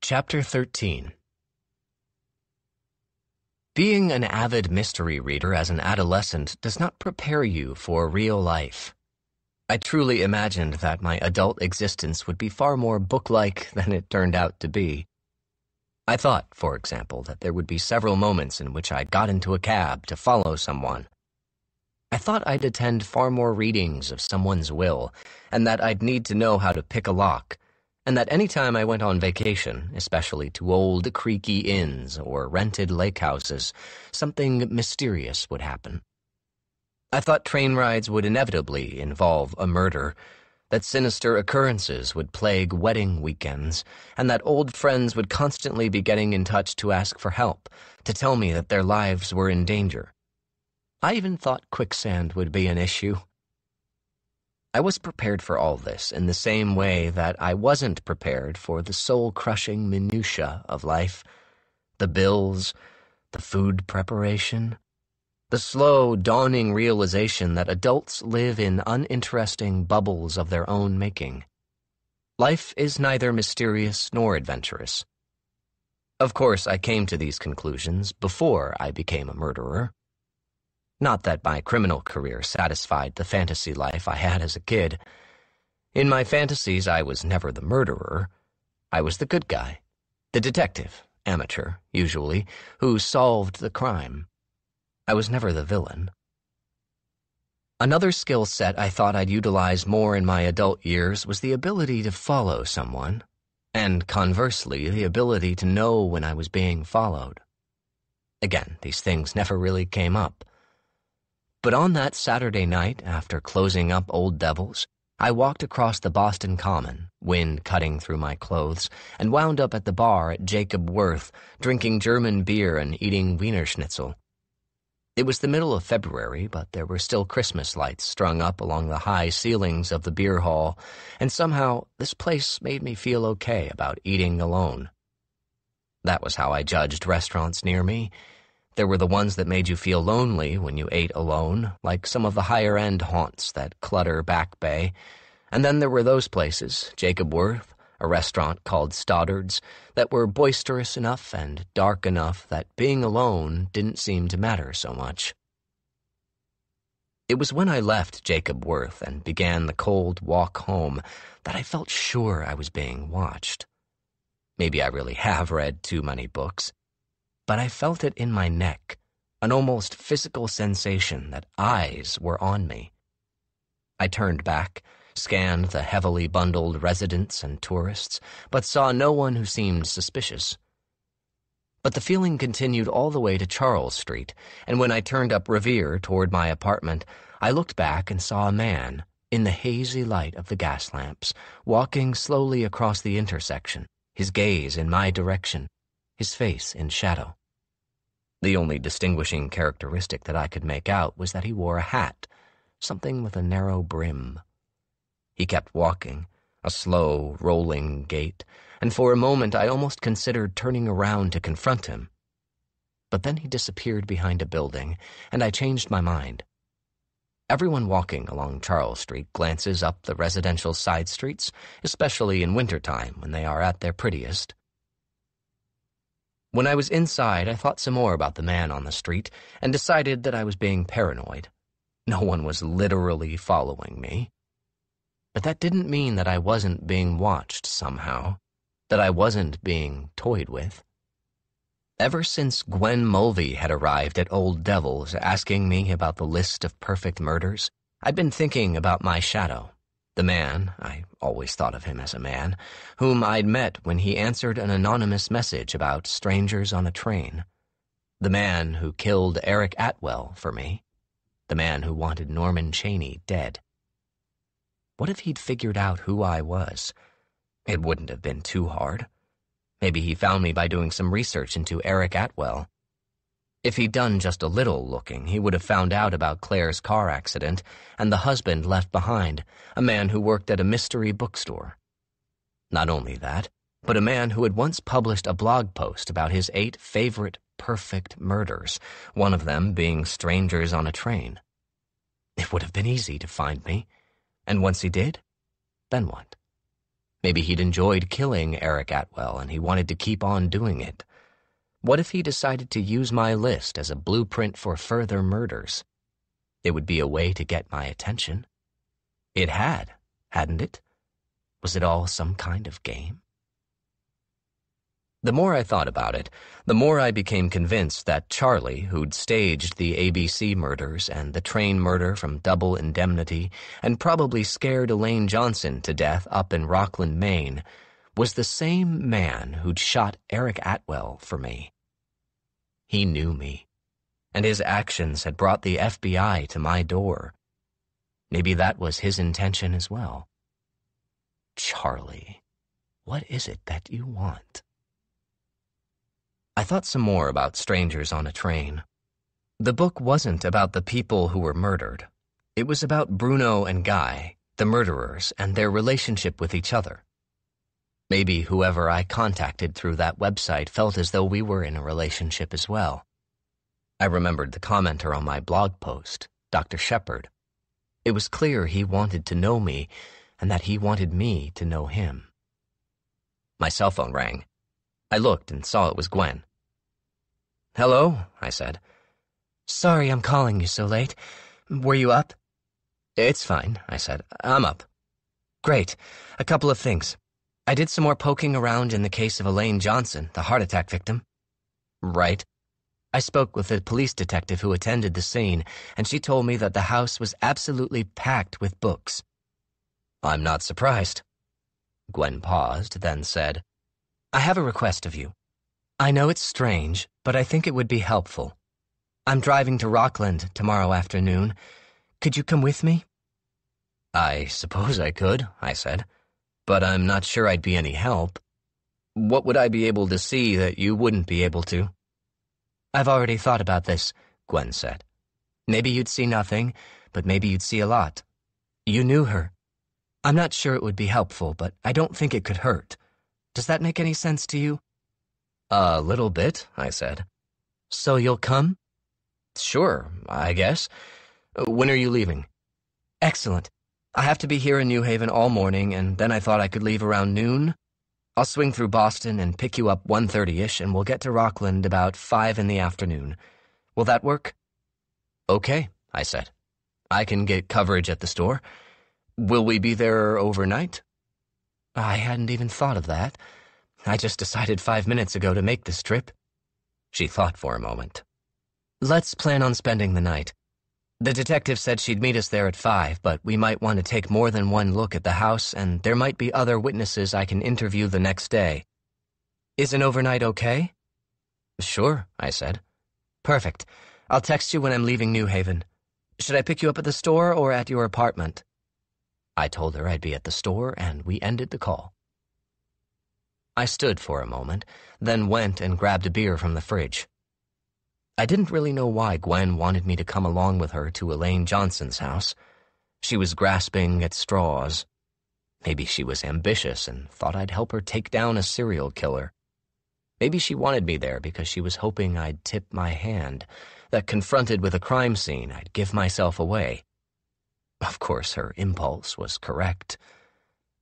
Chapter 13. Being an avid mystery reader as an adolescent does not prepare you for real life. I truly imagined that my adult existence would be far more book-like than it turned out to be. I thought, for example, that there would be several moments in which I got into a cab to follow someone. I thought I'd attend far more readings of someone's will, and that I'd need to know how to pick a lock, and that any time I went on vacation, especially to old, creaky inns or rented lake houses, something mysterious would happen. I thought train rides would inevitably involve a murder, that sinister occurrences would plague wedding weekends, and that old friends would constantly be getting in touch to ask for help, to tell me that their lives were in danger. I even thought quicksand would be an issue. I was prepared for all this in the same way that I wasn't prepared for the soul-crushing minutiae of life, the bills, the food preparation, the slow, dawning realization that adults live in uninteresting bubbles of their own making. Life is neither mysterious nor adventurous. Of course, I came to these conclusions before I became a murderer. Not that my criminal career satisfied the fantasy life I had as a kid. In my fantasies, I was never the murderer. I was the good guy, the detective, amateur, usually, who solved the crime. I was never the villain. Another skill set I thought I'd utilize more in my adult years was the ability to follow someone, and conversely, the ability to know when I was being followed. Again, these things never really came up. But on that Saturday night, after closing up Old Devil's, I walked across the Boston Common, wind cutting through my clothes, and wound up at the bar at Jacob Wirth, drinking German beer and eating Wiener Schnitzel. It was the middle of February, but there were still Christmas lights strung up along the high ceilings of the beer hall, and somehow this place made me feel okay about eating alone. That was how I judged restaurants near me. There were the ones that made you feel lonely when you ate alone, like some of the higher-end haunts that clutter Back Bay. And then there were those places, Jacob Wirth, a restaurant called Stoddard's, that were boisterous enough and dark enough that being alone didn't seem to matter so much. It was when I left Jacob Wirth and began the cold walk home that I felt sure I was being watched. Maybe I really have read too many books, but I felt it in my neck, an almost physical sensation that eyes were on me. I turned back, scanned the heavily bundled residents and tourists, but saw no one who seemed suspicious. But the feeling continued all the way to Charles Street, and when I turned up Revere toward my apartment, I looked back and saw a man, in the hazy light of the gas lamps, walking slowly across the intersection, his gaze in my direction, his face in shadow. The only distinguishing characteristic that I could make out was that he wore a hat, something with a narrow brim. He kept walking, a slow, rolling gait, and for a moment I almost considered turning around to confront him. But then he disappeared behind a building, and I changed my mind. Everyone walking along Charles Street glances up the residential side streets, especially in wintertime when they are at their prettiest. When I was inside, I thought some more about the man on the street and decided that I was being paranoid. No one was literally following me. But that didn't mean that I wasn't being watched somehow, that I wasn't being toyed with. Ever since Gwen Mulvey had arrived at Old Devil's asking me about the list of perfect murders, I'd been thinking about my shadow, the man, I always thought of him as a man, whom I'd met when he answered an anonymous message about strangers on a train. The man who killed Eric Atwell for me. The man who wanted Norman Chaney dead. What if he'd figured out who I was? It wouldn't have been too hard. Maybe he found me by doing some research into Eric Atwell. If he'd done just a little looking, he would have found out about Claire's car accident and the husband left behind, a man who worked at a mystery bookstore. Not only that, but a man who had once published a blog post about his 8 favorite perfect murders, one of them being strangers on a train. It would have been easy to find me. And once he did, then what? Maybe he'd enjoyed killing Eric Atwell and he wanted to keep on doing it. What if he decided to use my list as a blueprint for further murders? It would be a way to get my attention. It had, hadn't it? Was it all some kind of game? The more I thought about it, the more I became convinced that Charlie, who'd staged the ABC murders and the train murder from Double Indemnity and probably scared Elaine Johnson to death up in Rockland, Maine, was the same man who'd shot Eric Atwell for me. He knew me, and his actions had brought the FBI to my door. Maybe that was his intention as well. Charlie, what is it that you want? I thought some more about Strangers on a Train. The book wasn't about the people who were murdered. It was about Bruno and Guy, the murderers, and their relationship with each other. Maybe whoever I contacted through that website felt as though we were in a relationship as well. I remembered the commenter on my blog post, Dr. Shepard. It was clear he wanted to know me and that he wanted me to know him. My cell phone rang. I looked and saw it was Gwen. "Hello," I said. "Sorry I'm calling you so late. Were you up?" "It's fine," I said. "I'm up." "Great. A couple of things. I did some more poking around in the case of Elaine Johnson, the heart attack victim." "Right." "I spoke with the police detective who attended the scene, and she told me that the house was absolutely packed with books." "I'm not surprised." Gwen paused, then said, "I have a request of you. I know it's strange, but I think it would be helpful. I'm driving to Rockland tomorrow afternoon. Could you come with me?" "I suppose I could," I said, "but I'm not sure I'd be any help. What would I be able to see that you wouldn't be able to?" "I've already thought about this," Gwen said. "Maybe you'd see nothing, but maybe you'd see a lot. You knew her. I'm not sure it would be helpful, but I don't think it could hurt. Does that make any sense to you?" "A little bit," I said. "So you'll come?" "Sure, I guess. When are you leaving?" "Excellent. I have to be here in New Haven all morning, and then I thought I could leave around noon. I'll swing through Boston and pick you up 1:30-ish, and we'll get to Rockland about 5 in the afternoon. Will that work?" "Okay," I said. "I can get coverage at the store. Will we be there overnight?" "I hadn't even thought of that. I just decided 5 minutes ago to make this trip." She thought for a moment. "Let's plan on spending the night. The detective said she'd meet us there at 5, but we might want to take more than one look at the house, and there might be other witnesses I can interview the next day. Is an overnight okay?" "Sure," I said. "Perfect. I'll text you when I'm leaving New Haven. Should I pick you up at the store or at your apartment?" I told her I'd be at the store, and we ended the call. I stood for a moment, then went and grabbed a beer from the fridge. I didn't really know why Gwen wanted me to come along with her to Elaine Johnson's house. She was grasping at straws. Maybe she was ambitious and thought I'd help her take down a serial killer. Maybe she wanted me there because she was hoping I'd tip my hand, that confronted with a crime scene, I'd give myself away. Of course, her impulse was correct.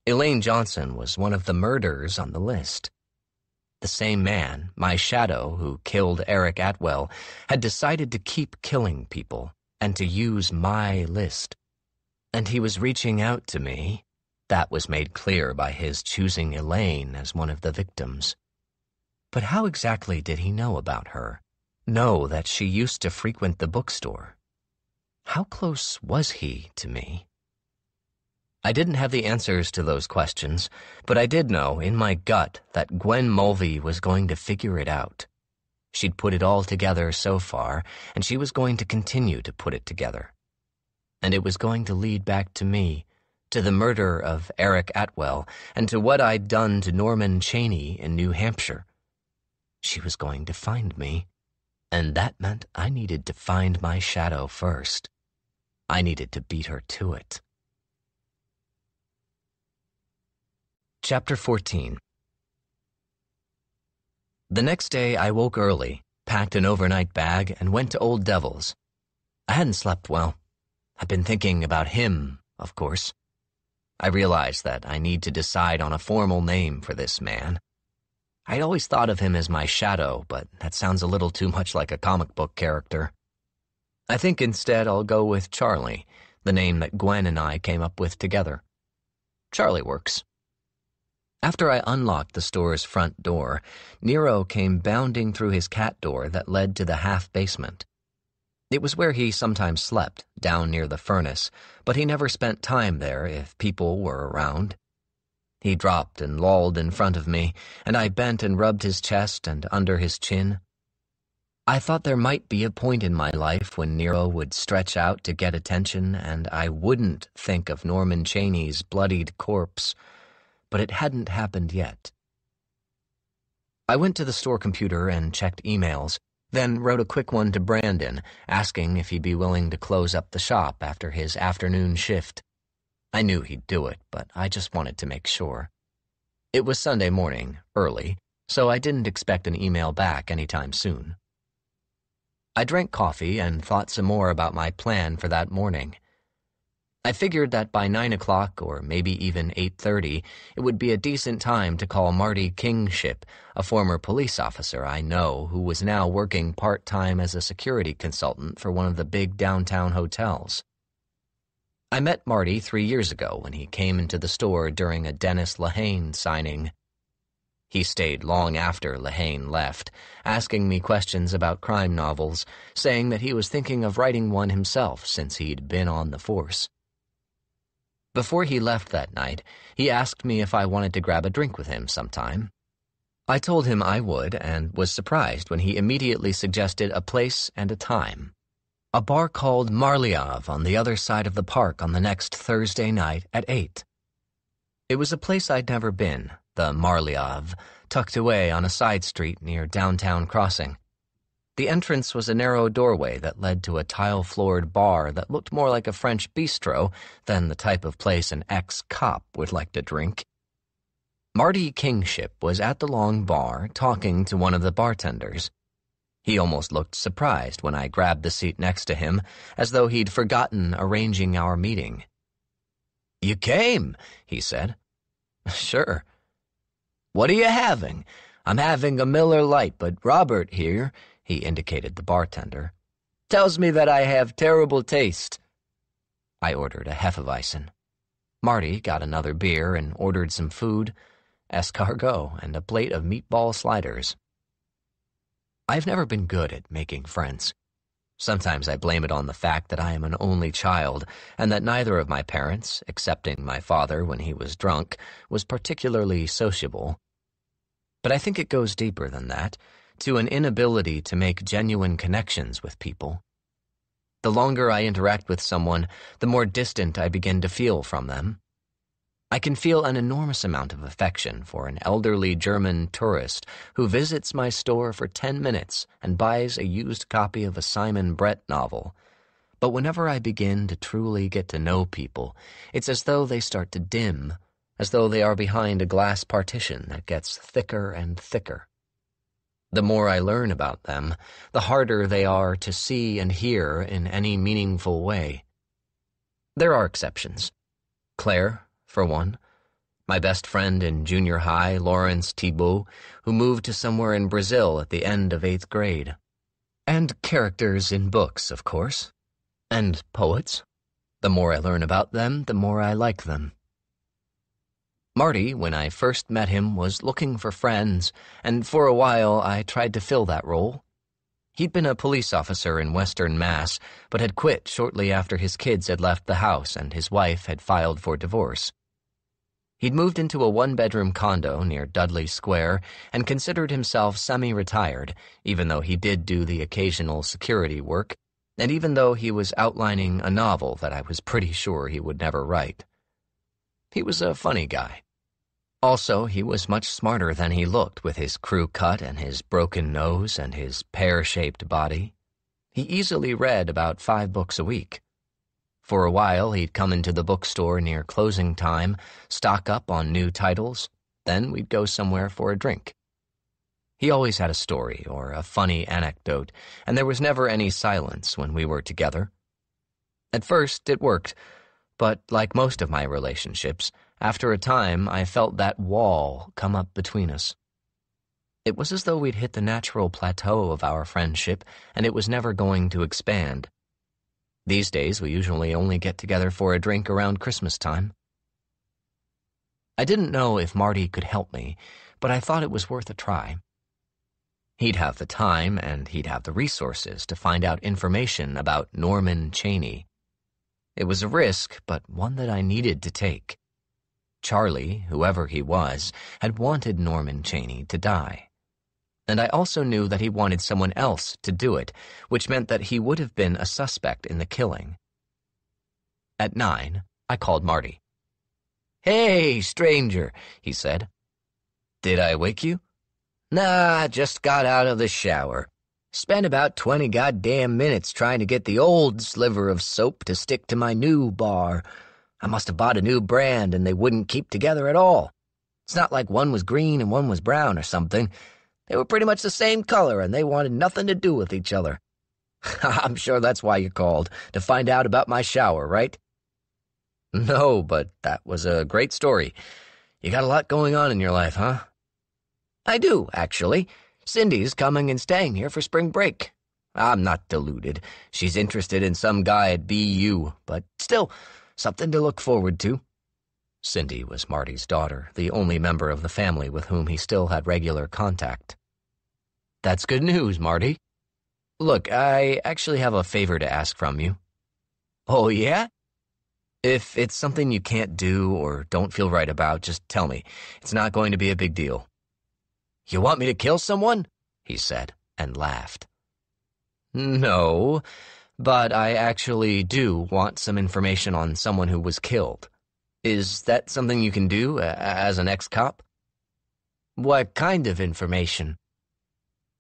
Elaine Johnson was one of the murderers on the list. The same man, my shadow, who killed Eric Atwell, had decided to keep killing people and to use my list. And he was reaching out to me. That was made clear by his choosing Elaine as one of the victims. But how exactly did he know about her? Know that she used to frequent the bookstore? How close was he to me? I didn't have the answers to those questions, but I did know in my gut that Gwen Mulvey was going to figure it out. She'd put it all together so far, and she was going to continue to put it together. And it was going to lead back to me, to the murder of Eric Atwell, and to what I'd done to Norman Chaney in New Hampshire. She was going to find me, and that meant I needed to find my shadow first. I needed to beat her to it. Chapter 14. The next day I woke early, packed an overnight bag, and went to Old Devil's. I hadn't slept well. I'd been thinking about him, of course. I realized that I need to decide on a formal name for this man. I'd always thought of him as my shadow, but that sounds a little too much like a comic book character. I think instead I'll go with Charlie, the name that Gwen and I came up with together. Charlie works. After I unlocked the store's front door, Nero came bounding through his cat door that led to the half-basement. It was where he sometimes slept, down near the furnace, but he never spent time there if people were around. He dropped and lolled in front of me, and I bent and rubbed his chest and under his chin. I thought there might be a point in my life when Nero would stretch out to get attention and I wouldn't think of Norman Chaney's bloodied corpse, but it hadn't happened yet. I went to the store computer and checked emails, then wrote a quick one to Brandon, asking if he'd be willing to close up the shop after his afternoon shift. I knew he'd do it, but I just wanted to make sure. It was Sunday morning, early, so I didn't expect an email back anytime soon. I drank coffee and thought some more about my plan for that morning. I figured that by 9 o'clock, or maybe even 8:30, it would be a decent time to call Marty Kingship, a former police officer I know who was now working part-time as a security consultant for one of the big downtown hotels. I met Marty 3 years ago when he came into the store during a Dennis Lehane signing. He stayed long after Lehane left, asking me questions about crime novels, saying that he was thinking of writing one himself since he'd been on the force. Before he left that night, he asked me if I wanted to grab a drink with him sometime. I told him I would and was surprised when he immediately suggested a place and a time. A bar called Marliave on the other side of the park on the next Thursday night at 8. It was a place I'd never been, the Marliave, tucked away on a side street near Downtown Crossing. The entrance was a narrow doorway that led to a tile-floored bar that looked more like a French bistro than the type of place an ex-cop would like to drink. Marty Kingship was at the long bar talking to one of the bartenders. He almost looked surprised when I grabbed the seat next to him, as though he'd forgotten arranging our meeting. "You came," he said. "Sure." "What are you having?" "I'm having a Miller Lite, but Robert here," he indicated the bartender, "tells me that I have terrible taste." I ordered a Hefeweizen. Marty got another beer and ordered some food, escargot, and a plate of meatball sliders. I've never been good at making friends. Sometimes I blame it on the fact that I am an only child and that neither of my parents, excepting my father when he was drunk, was particularly sociable. But I think it goes deeper than that, to an inability to make genuine connections with people. The longer I interact with someone, the more distant I begin to feel from them. I can feel an enormous amount of affection for an elderly German tourist who visits my store for 10 minutes and buys a used copy of a Simon Brett novel. But whenever I begin to truly get to know people, it's as though they start to dim, as though they are behind a glass partition that gets thicker and thicker. The more I learn about them, the harder they are to see and hear in any meaningful way. There are exceptions. Claire, for one. My best friend in junior high, Lawrence Thibault, who moved to somewhere in Brazil at the end of 8th grade. And characters in books, of course. And poets. The more I learn about them, the more I like them. Marty, when I first met him, was looking for friends, and for a while I tried to fill that role. He'd been a police officer in Western Mass, but had quit shortly after his kids had left the house and his wife had filed for divorce. He'd moved into a one-bedroom condo near Dudley Square and considered himself semi-retired, even though he did do the occasional security work, and even though he was outlining a novel that I was pretty sure he would never write. He was a funny guy. Also, he was much smarter than he looked with his crew cut and his broken nose and his pear-shaped body. He easily read about 5 books a week. For a while, he'd come into the bookstore near closing time, stock up on new titles, then we'd go somewhere for a drink. He always had a story or a funny anecdote, and there was never any silence when we were together. At first, it worked, But like most of my relationships, after a time I felt that wall come up between us. It was as though we'd hit the natural plateau of our friendship, and it was never going to expand. These days, we usually only get together for a drink around Christmas time. I didn't know if Marty could help me, but I thought it was worth a try. He'd have the time, and he'd have the resources to find out information about Norman Chaney. It was a risk, but one that I needed to take. Charlie, whoever he was, had wanted Norman Chaney to die. And I also knew that he wanted someone else to do it, which meant that he would have been a suspect in the killing. At 9, I called Marty. "Hey, stranger," he said. "Did I wake you?" "Nah, just got out of the shower. Spent about 20 goddamn minutes trying to get the old sliver of soap to stick to my new bar. I must have bought a new brand and they wouldn't keep together at all. It's not like one was green and one was brown or something. They were pretty much the same color and they wanted nothing to do with each other. I'm sure that's why you called, to find out about my shower, right?" "No, but that was a great story. You got a lot going on in your life, huh?" "I do, actually. Cindy's coming and staying here for spring break. I'm not deluded. She's interested in some guy at BU, but still, something to look forward to." Cindy was Marty's daughter, the only member of the family with whom he still had regular contact. "That's good news, Marty. Look, I actually have a favor to ask from you." "Oh, yeah?" "If it's something you can't do or don't feel right about, just tell me. It's not going to be a big deal." "You want me to kill someone?" he said, and laughed. "No, but I actually do want some information on someone who was killed. Is that something you can do as an ex-cop?" "What kind of information?"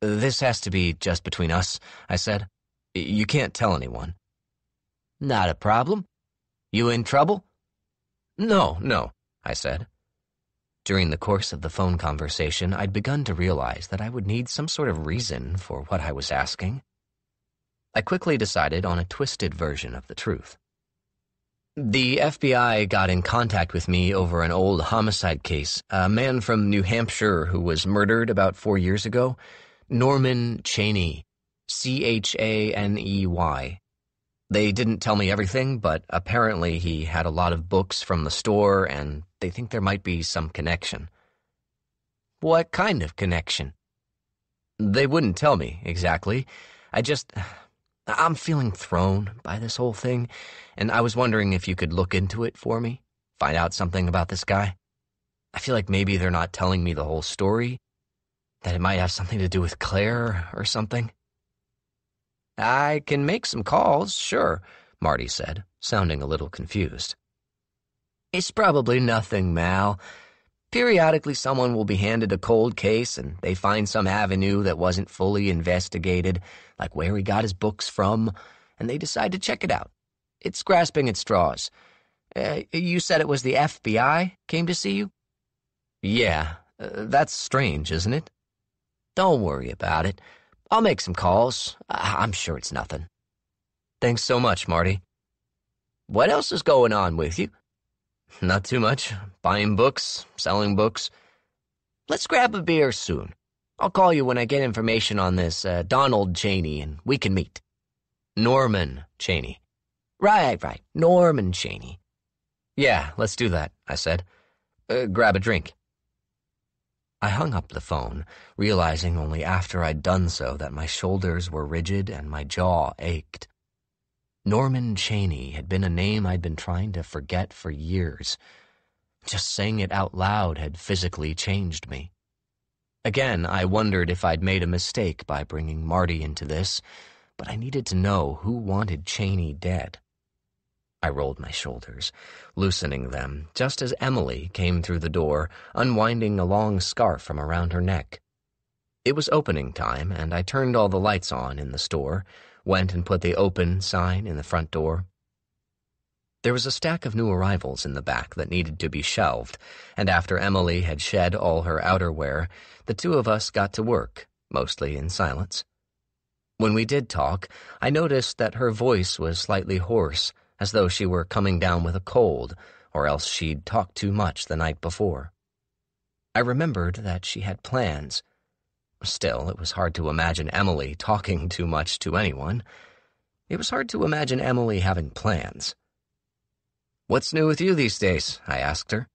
"This has to be just between us," I said. "You can't tell anyone." "Not a problem. You in trouble?" No, I said. During the course of the phone conversation, I'd begun to realize that I would need some sort of reason for what I was asking. I quickly decided on a twisted version of the truth. "The FBI got in contact with me over an old homicide case, a man from New Hampshire who was murdered about 4 years ago. Norman Chaney, Chaney. They didn't tell me everything, but apparently he had a lot of books from the store, and they think there might be some connection." "What kind of connection?" "They wouldn't tell me, exactly. I'm feeling thrown by this whole thing, and I was wondering if you could look into it for me, find out something about this guy. I feel like maybe they're not telling me the whole story, that it might have something to do with Claire or something." "I can make some calls, sure," Marty said, sounding a little confused. "It's probably nothing, Mal. Periodically someone will be handed a cold case and they find some avenue that wasn't fully investigated, like where he got his books from, and they decide to check it out. It's grasping at straws. You said it was the FBI came to see you?" "Yeah, that's strange, isn't it?" "Don't worry about it. I'll make some calls. I'm sure it's nothing." "Thanks so much, Marty." "What else is going on with you?" "Not too much. Buying books, selling books." "Let's grab a beer soon. I'll call you when I get information on this Donald Chaney, and we can meet." "Norman Chaney." Right. Norman Chaney." "Yeah, let's do that," I said. Grab a drink." I hung up the phone, realizing only after I'd done so that my shoulders were rigid and my jaw ached. Norman Chaney had been a name I'd been trying to forget for years. Just saying it out loud had physically changed me. Again, I wondered if I'd made a mistake by bringing Marty into this, but I needed to know who wanted Chaney dead. I rolled my shoulders, loosening them, just as Emily came through the door, unwinding a long scarf from around her neck. It was opening time, and I turned all the lights on in the store, went and put the open sign in the front door. There was a stack of new arrivals in the back that needed to be shelved, and after Emily had shed all her outerwear, the two of us got to work, mostly in silence. When we did talk, I noticed that her voice was slightly hoarse, as though she were coming down with a cold, or else she'd talked too much the night before. I remembered that she had plans. Still, it was hard to imagine Emily talking too much to anyone. It was hard to imagine Emily having plans. "What's new with you these days?" I asked her.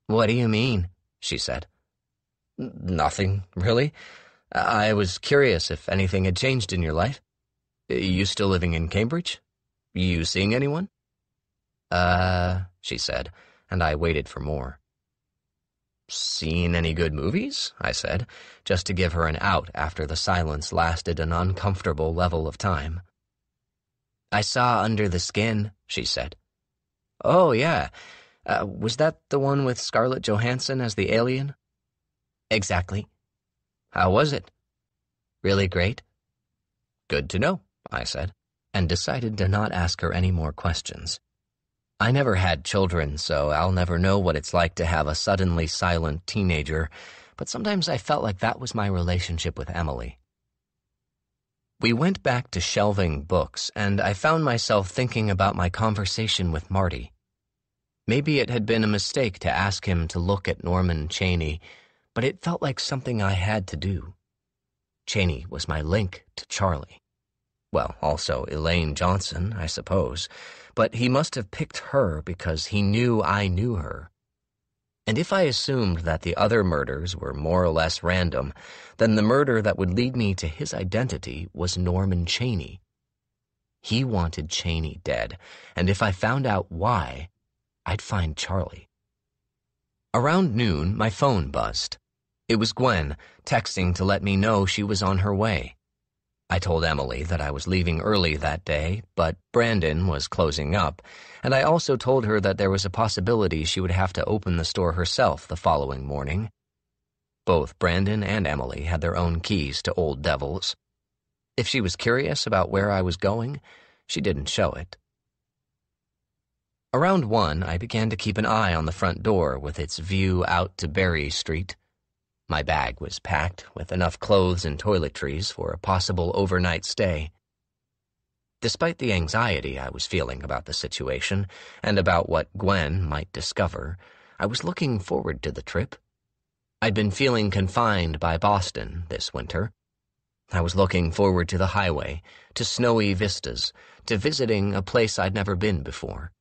"What do you mean?" she said. "Nothing, really. I was curious if anything had changed in your life. You still living in Cambridge? You seeing anyone?" She said, and I waited for more. "Seen any good movies?" I said, just to give her an out after the silence lasted an uncomfortable level of time. "I saw Under the Skin," she said. "Oh, yeah. Was that the one with Scarlett Johansson as the alien?" "Exactly." "How was it?" "Really great." "Good to know," I said, and decided to not ask her any more questions. I never had children, so I'll never know what it's like to have a suddenly silent teenager, but sometimes I felt like that was my relationship with Emily. We went back to shelving books, and I found myself thinking about my conversation with Marty. Maybe it had been a mistake to ask him to look at Norman Chaney, but it felt like something I had to do. Chaney was my link to Charlie. Well, also Elaine Johnson, I suppose, but he must have picked her because he knew I knew her. And if I assumed that the other murders were more or less random, then the murder that would lead me to his identity was Norman Chaney. He wanted Chaney dead, and if I found out why, I'd find Charlie. Around noon, my phone buzzed. It was Gwen, texting to let me know she was on her way. I told Emily that I was leaving early that day, but Brandon was closing up, and I also told her that there was a possibility she would have to open the store herself the following morning. Both Brandon and Emily had their own keys to Old Devil's. If she was curious about where I was going, she didn't show it. Around 1, I began to keep an eye on the front door with its view out to Berry Street. My bag was packed with enough clothes and toiletries for a possible overnight stay. Despite the anxiety I was feeling about the situation and about what Gwen might discover, I was looking forward to the trip. I'd been feeling confined by Boston this winter. I was looking forward to the highway, to snowy vistas, to visiting a place I'd never been before.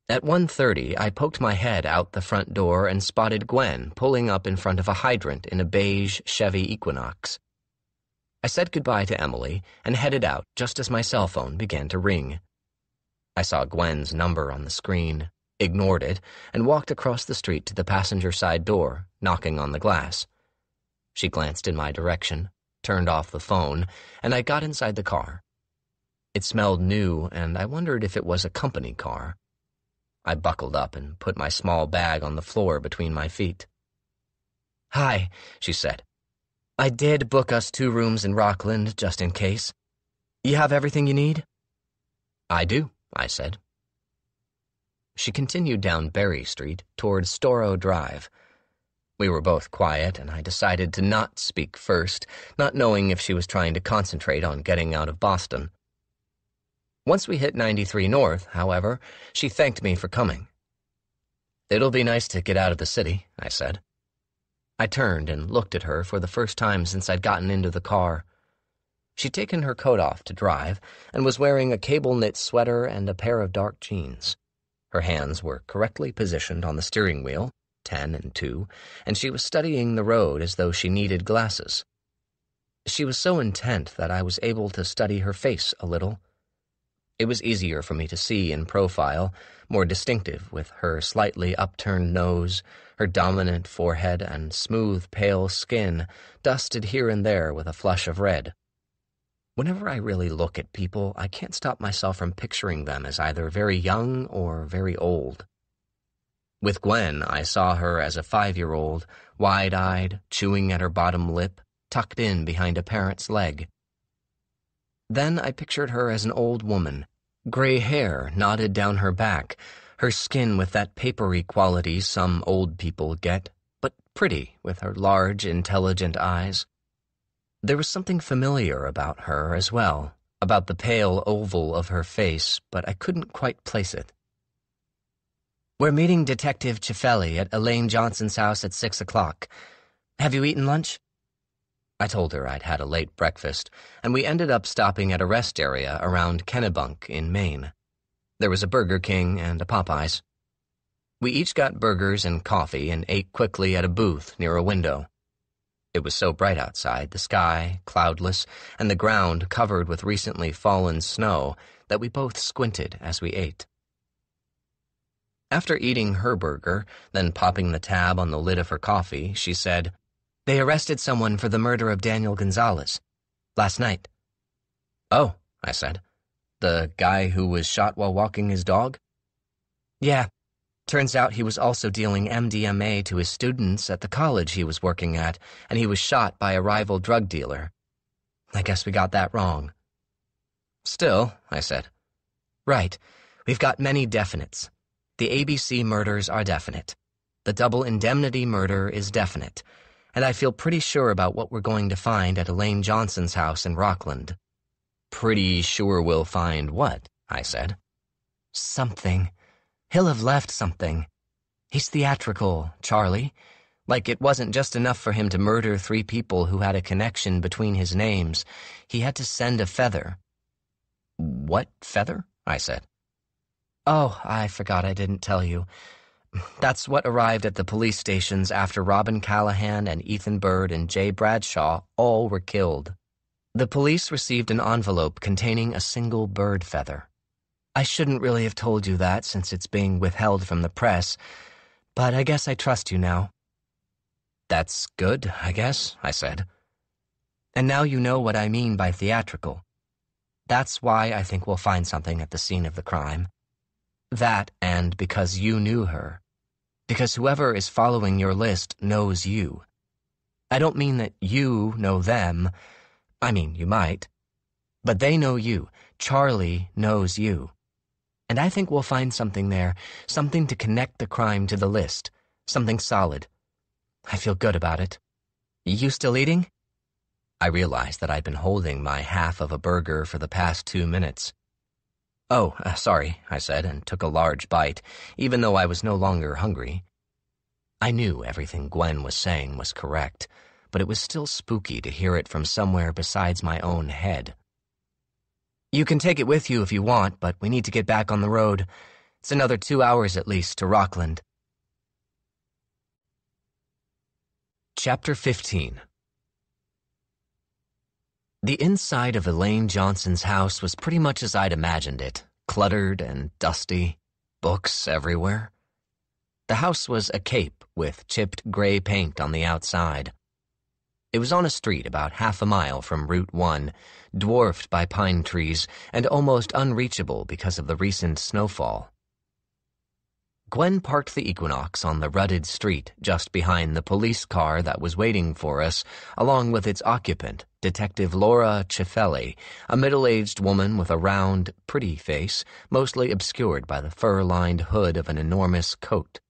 At 1:30, I poked my head out the front door and spotted Gwen pulling up in front of a hydrant in a beige Chevy Equinox. I said goodbye to Emily and headed out just as my cell phone began to ring. I saw Gwen's number on the screen, ignored it, and walked across the street to the passenger side door, knocking on the glass. She glanced in my direction, turned off the phone, and I got inside the car. It smelled new, and I wondered if it was a company car. I buckled up and put my small bag on the floor between my feet. "Hi," she said. "I did book us 2 rooms in Rockland, just in case. You have everything you need?" "I do," I said. She continued down Berry Street toward Storrow Drive. We were both quiet, and I decided to not speak first, not knowing if she was trying to concentrate on getting out of Boston. Once we hit 93 North, however, she thanked me for coming. "It'll be nice to get out of the city," I said. I turned and looked at her for the first time since I'd gotten into the car. She'd taken her coat off to drive and was wearing a cable-knit sweater and a pair of dark jeans. Her hands were correctly positioned on the steering wheel, 10 and 2, and she was studying the road as though she needed glasses. She was so intent that I was able to study her face a little. It was easier for me to see in profile, more distinctive with her slightly upturned nose, her dominant forehead, and smooth, pale skin, dusted here and there with a flush of red. Whenever I really look at people, I can't stop myself from picturing them as either very young or very old. With Gwen, I saw her as a 5-year-old, wide-eyed, chewing at her bottom lip, tucked in behind a parent's leg. Then I pictured her as an old woman, gray hair knotted down her back, her skin with that papery quality some old people get, but pretty with her large, intelligent eyes. There was something familiar about her as well, about the pale oval of her face, but I couldn't quite place it. "We're meeting Detective Cifelli at Elaine Johnson's house at 6 o'clock. Have you eaten lunch?" I told her I'd had a late breakfast, and we ended up stopping at a rest area around Kennebunk in Maine. There was a Burger King and a Popeyes. We each got burgers and coffee and ate quickly at a booth near a window. It was so bright outside, the sky cloudless, and the ground covered with recently fallen snow, that we both squinted as we ate. After eating her burger, then popping the tab on the lid of her coffee, she said, "They arrested someone for the murder of Daniel Gonzalez last night." "Oh," I said. "The guy who was shot while walking his dog?" "Yeah. Turns out he was also dealing MDMA to his students at the college he was working at, and he was shot by a rival drug dealer. I guess we got that wrong." "Still," I said. "Right. We've got many definites. The ABC murders are definite. The double indemnity murder is definite. And I feel pretty sure about what we're going to find at Elaine Johnson's house in Rockland." "Pretty sure we'll find what?" I said. "Something. He'll have left something. He's theatrical, Charlie. Like it wasn't just enough for him to murder 3 people who had a connection between his names. He had to send a feather." "What feather?" I said. "Oh, I forgot I didn't tell you. That's what arrived at the police stations after Robin Callahan and Ethan Bird and Jay Bradshaw all were killed. The police received an envelope containing a single bird feather. I shouldn't really have told you that since it's being withheld from the press, but I guess I trust you now." "That's good, I guess," I said. "And now you know what I mean by theatrical. That's why I think we'll find something at the scene of the crime. That, and because you knew her. Because whoever is following your list knows you. I don't mean that you know them. I mean, you might. But they know you. Charlie knows you. And I think we'll find something there, something to connect the crime to the list, something solid. I feel good about it. You still eating?" I realized that I'd been holding my half of a burger for the past 2 minutes. "Oh, sorry," I said, and took a large bite, even though I was no longer hungry. I knew everything Gwen was saying was correct, but it was still spooky to hear it from somewhere besides my own head. "You can take it with you if you want, but we need to get back on the road. It's another 2 hours at least to Rockland." Chapter 15. The inside of Elaine Johnson's house was pretty much as I'd imagined it, cluttered and dusty, books everywhere. The house was a cape with chipped gray paint on the outside. It was on a street about half a mile from Route 1, dwarfed by pine trees and almost unreachable because of the recent snowfall. Gwen parked the Equinox on the rutted street just behind the police car that was waiting for us, along with its occupant, Detective Laura Cifelli, a middle-aged woman with a round, pretty face, mostly obscured by the fur-lined hood of an enormous coat.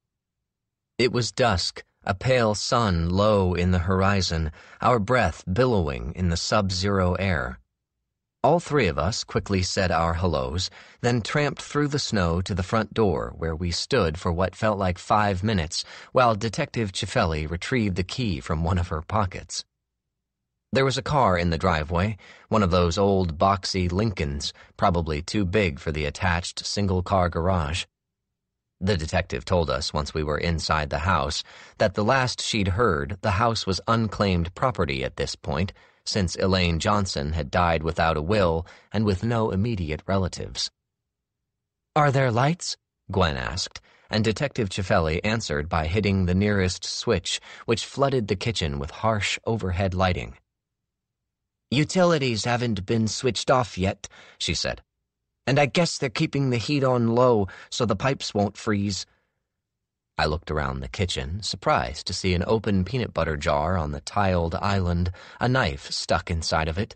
It was dusk, a pale sun low in the horizon, our breath billowing in the sub-zero air. All 3 of us quickly said our hellos, then tramped through the snow to the front door where we stood for what felt like 5 minutes while Detective Cifelli retrieved the key from one of her pockets. There was a car in the driveway, one of those old boxy Lincolns, probably too big for the attached single-car garage. The detective told us once we were inside the house that the last she'd heard, the house was unclaimed property at this point, since Elaine Johnson had died without a will and with no immediate relatives. "Are there lights?" Gwen asked, and Detective Cifelli answered by hitting the nearest switch, which flooded the kitchen with harsh overhead lighting. "Utilities haven't been switched off yet," she said. "And I guess they're keeping the heat on low so the pipes won't freeze." I looked around the kitchen, surprised to see an open peanut butter jar on the tiled island, a knife stuck inside of it.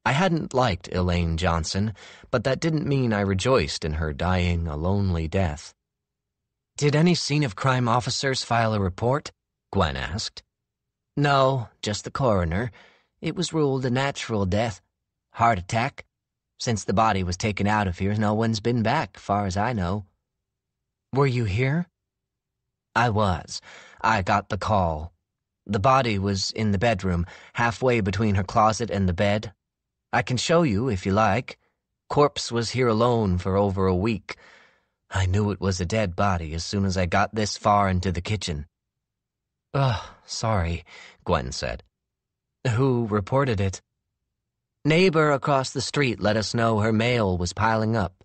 I hadn't liked Elaine Johnson, but that didn't mean I rejoiced in her dying a lonely death. "Did any scene of crime officers file a report?" Gwen asked. "No, just the coroner. It was ruled a natural death. Heart attack." Since the body was taken out of here, no one's been back, far as I know. Were you here? I was. I got the call. The body was in the bedroom, halfway between her closet and the bed. I can show you if you like. Corpse was here alone for over a week. I knew it was a dead body as soon as I got this far into the kitchen. Sorry, Gwen said. Who reported it? Neighbor across the street let us know her mail was piling up.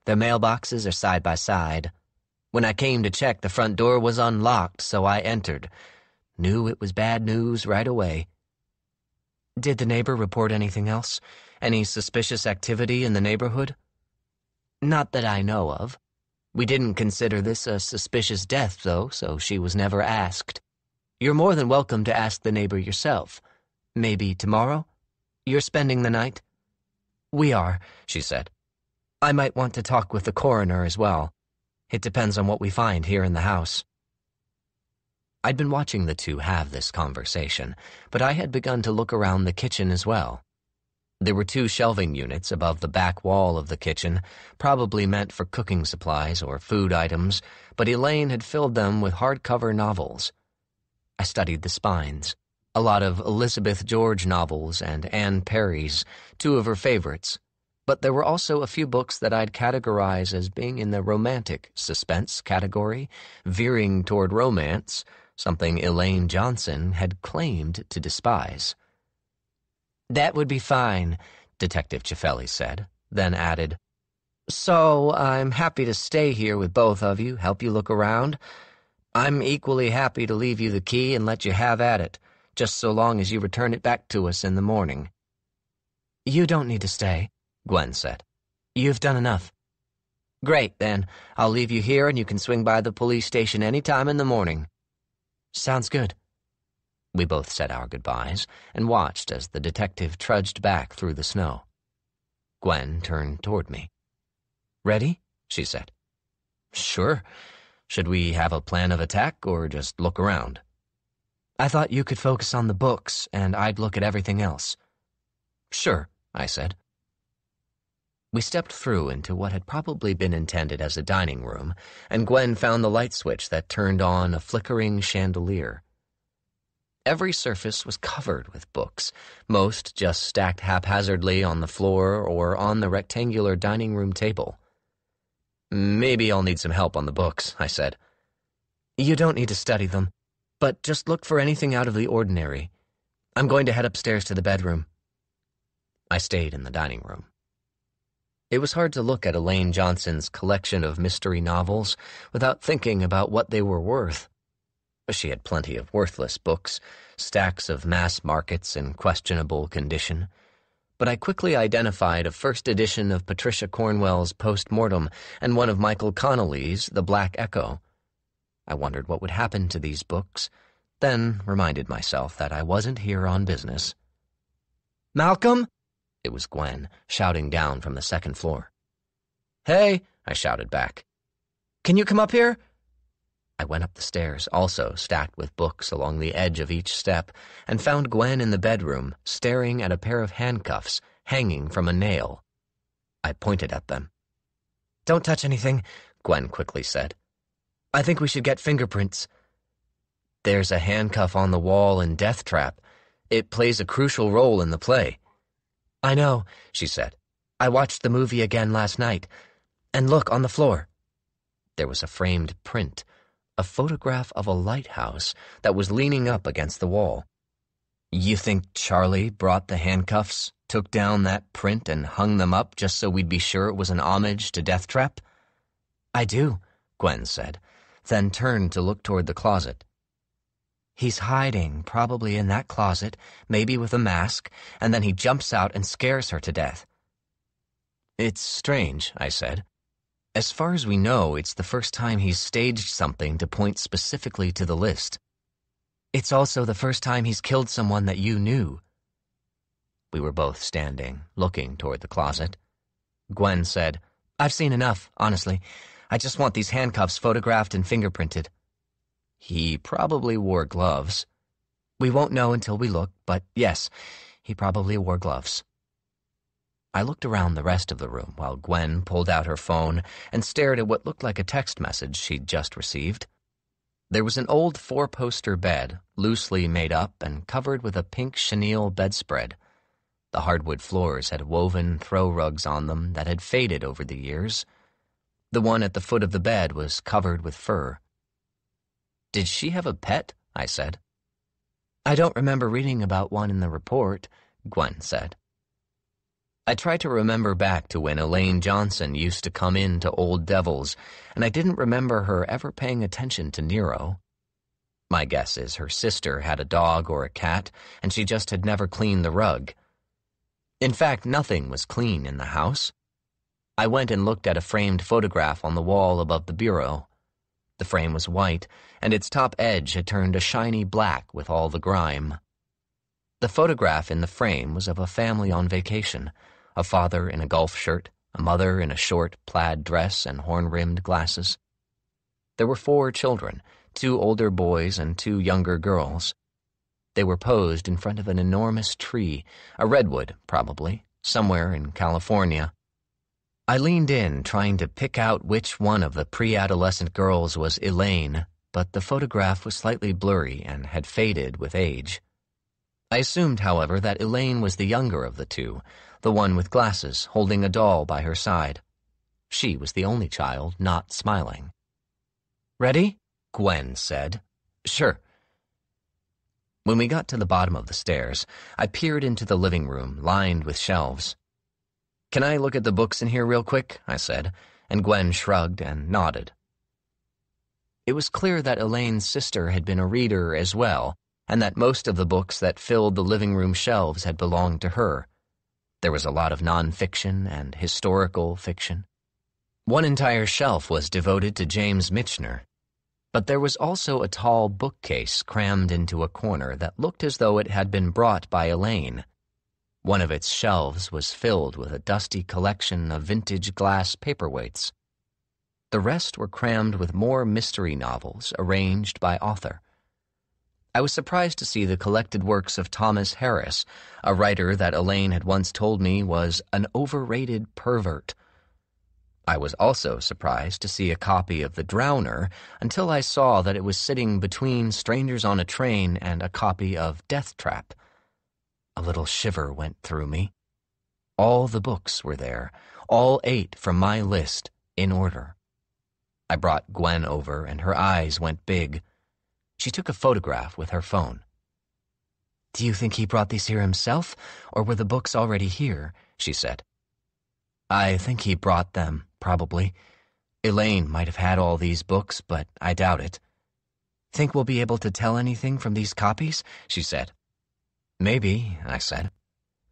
Their mailboxes are side by side. When I came to check, the front door was unlocked, so I entered. Knew it was bad news right away. Did the neighbor report anything else? Any suspicious activity in the neighborhood? Not that I know of. We didn't consider this a suspicious death, though, so she was never asked. You're more than welcome to ask the neighbor yourself. Maybe tomorrow? You're spending the night? We are, she said. I might want to talk with the coroner as well. It depends on what we find here in the house. I'd been watching the two have this conversation, but I had begun to look around the kitchen as well. There were 2 shelving units above the back wall of the kitchen, probably meant for cooking supplies or food items, but Elaine had filled them with hardcover novels. I studied the spines. A lot of Elizabeth George novels and Anne Perry's, 2 of her favorites. But there were also a few books that I'd categorize as being in the romantic suspense category, veering toward romance, something Elaine Johnson had claimed to despise. That would be fine, Detective Cifelli said, then added, So I'm happy to stay here with both of you, help you look around. I'm equally happy to leave you the key and let you have at it, just so long as you return it back to us in the morning. You don't need to stay, Gwen said. You've done enough. Great, then. I'll leave you here and you can swing by the police station any time in the morning. Sounds good. We both said our goodbyes and watched as the detective trudged back through the snow. Gwen turned toward me. Ready? She said. Sure. Should we have a plan of attack or just look around? I thought you could focus on the books and I'd look at everything else. Sure, I said. We stepped through into what had probably been intended as a dining room, and Gwen found the light switch that turned on a flickering chandelier. Every surface was covered with books, most just stacked haphazardly on the floor or on the rectangular dining room table. Maybe I'll need some help on the books, I said. You don't need to study them, but just look for anything out of the ordinary. I'm going to head upstairs to the bedroom. I stayed in the dining room. It was hard to look at Elaine Johnson's collection of mystery novels without thinking about what they were worth. She had plenty of worthless books, stacks of mass markets in questionable condition, but I quickly identified a first edition of Patricia Cornwell's Post-Mortem and one of Michael Connelly's The Black Echo. I wondered what would happen to these books, then reminded myself that I wasn't here on business. Malcolm? It was Gwen, shouting down from the second floor. Hey, I shouted back. Can you come up here? I went up the stairs, also stacked with books along the edge of each step, and found Gwen in the bedroom, staring at a pair of handcuffs hanging from a nail. I pointed at them. Don't touch anything, Gwen quickly said. I think we should get fingerprints. There's a handcuff on the wall in Deathtrap. It plays a crucial role in the play. I know, she said. I watched the movie again last night. And look, on the floor. There was a framed print, a photograph of a lighthouse that was leaning up against the wall. You think Charlie brought the handcuffs, took down that print, and hung them up just so we'd be sure it was an homage to Deathtrap? I do, Gwen said, then turned to look toward the closet. He's hiding, probably in that closet, maybe with a mask, and then he jumps out and scares her to death. It's strange, I said. As far as we know, it's the first time he's staged something to point specifically to the list. It's also the first time he's killed someone that you knew. We were both standing, looking toward the closet. Gwen said, I've seen enough, honestly. I just want these handcuffs photographed and fingerprinted. He probably wore gloves. We won't know until we look, but yes, he probably wore gloves. I looked around the rest of the room while Gwen pulled out her phone and stared at what looked like a text message she'd just received. There was an old four-poster bed, loosely made up and covered with a pink chenille bedspread. The hardwood floors had woven throw rugs on them that had faded over the years. The one at the foot of the bed was covered with fur. "Did she have a pet?" I said. "I don't remember reading about one in the report," Gwen said. I tried to remember back to when Elaine Johnson used to come in to Old Devils, and I didn't remember her ever paying attention to Nero. My guess is her sister had a dog or a cat, and she just had never cleaned the rug. In fact, nothing was clean in the house. I went and looked at a framed photograph on the wall above the bureau. The frame was white, and its top edge had turned a shiny black with all the grime. The photograph in the frame was of a family on vacation, a father in a golf shirt, a mother in a short plaid dress and horn-rimmed glasses. There were 4 children, 2 older boys and 2 younger girls. They were posed in front of an enormous tree, a redwood, probably, somewhere in California. I leaned in, trying to pick out which one of the pre-adolescent girls was Elaine, but the photograph was slightly blurry and had faded with age. I assumed, however, that Elaine was the younger of the 2, the one with glasses, holding a doll by her side. She was the only child not smiling. "Ready?" Gwen said. "Sure." When we got to the bottom of the stairs, I peered into the living room, lined with shelves. "Can I look at the books in here real quick?" I said, and Gwen shrugged and nodded. It was clear that Elaine's sister had been a reader as well, and that most of the books that filled the living room shelves had belonged to her. There was a lot of nonfiction and historical fiction. One entire shelf was devoted to James Michener, but there was also a tall bookcase crammed into a corner that looked as though it had been brought by Elaine. One of its shelves was filled with a dusty collection of vintage glass paperweights. The rest were crammed with more mystery novels arranged by author. I was surprised to see the collected works of Thomas Harris, a writer that Elaine had once told me was an overrated pervert. I was also surprised to see a copy of The Drowner until I saw that it was sitting between Strangers on a Train and a copy of Deathtrap. A little shiver went through me. All the books were there, all 8 from my list, in order. I brought Gwen over, and her eyes went big. She took a photograph with her phone. "Do you think he brought these here himself, or were the books already here?" she said. "I think he brought them, probably. Elaine might have had all these books, but I doubt it." "Think we'll be able to tell anything from these copies?" she said. "Maybe," I said.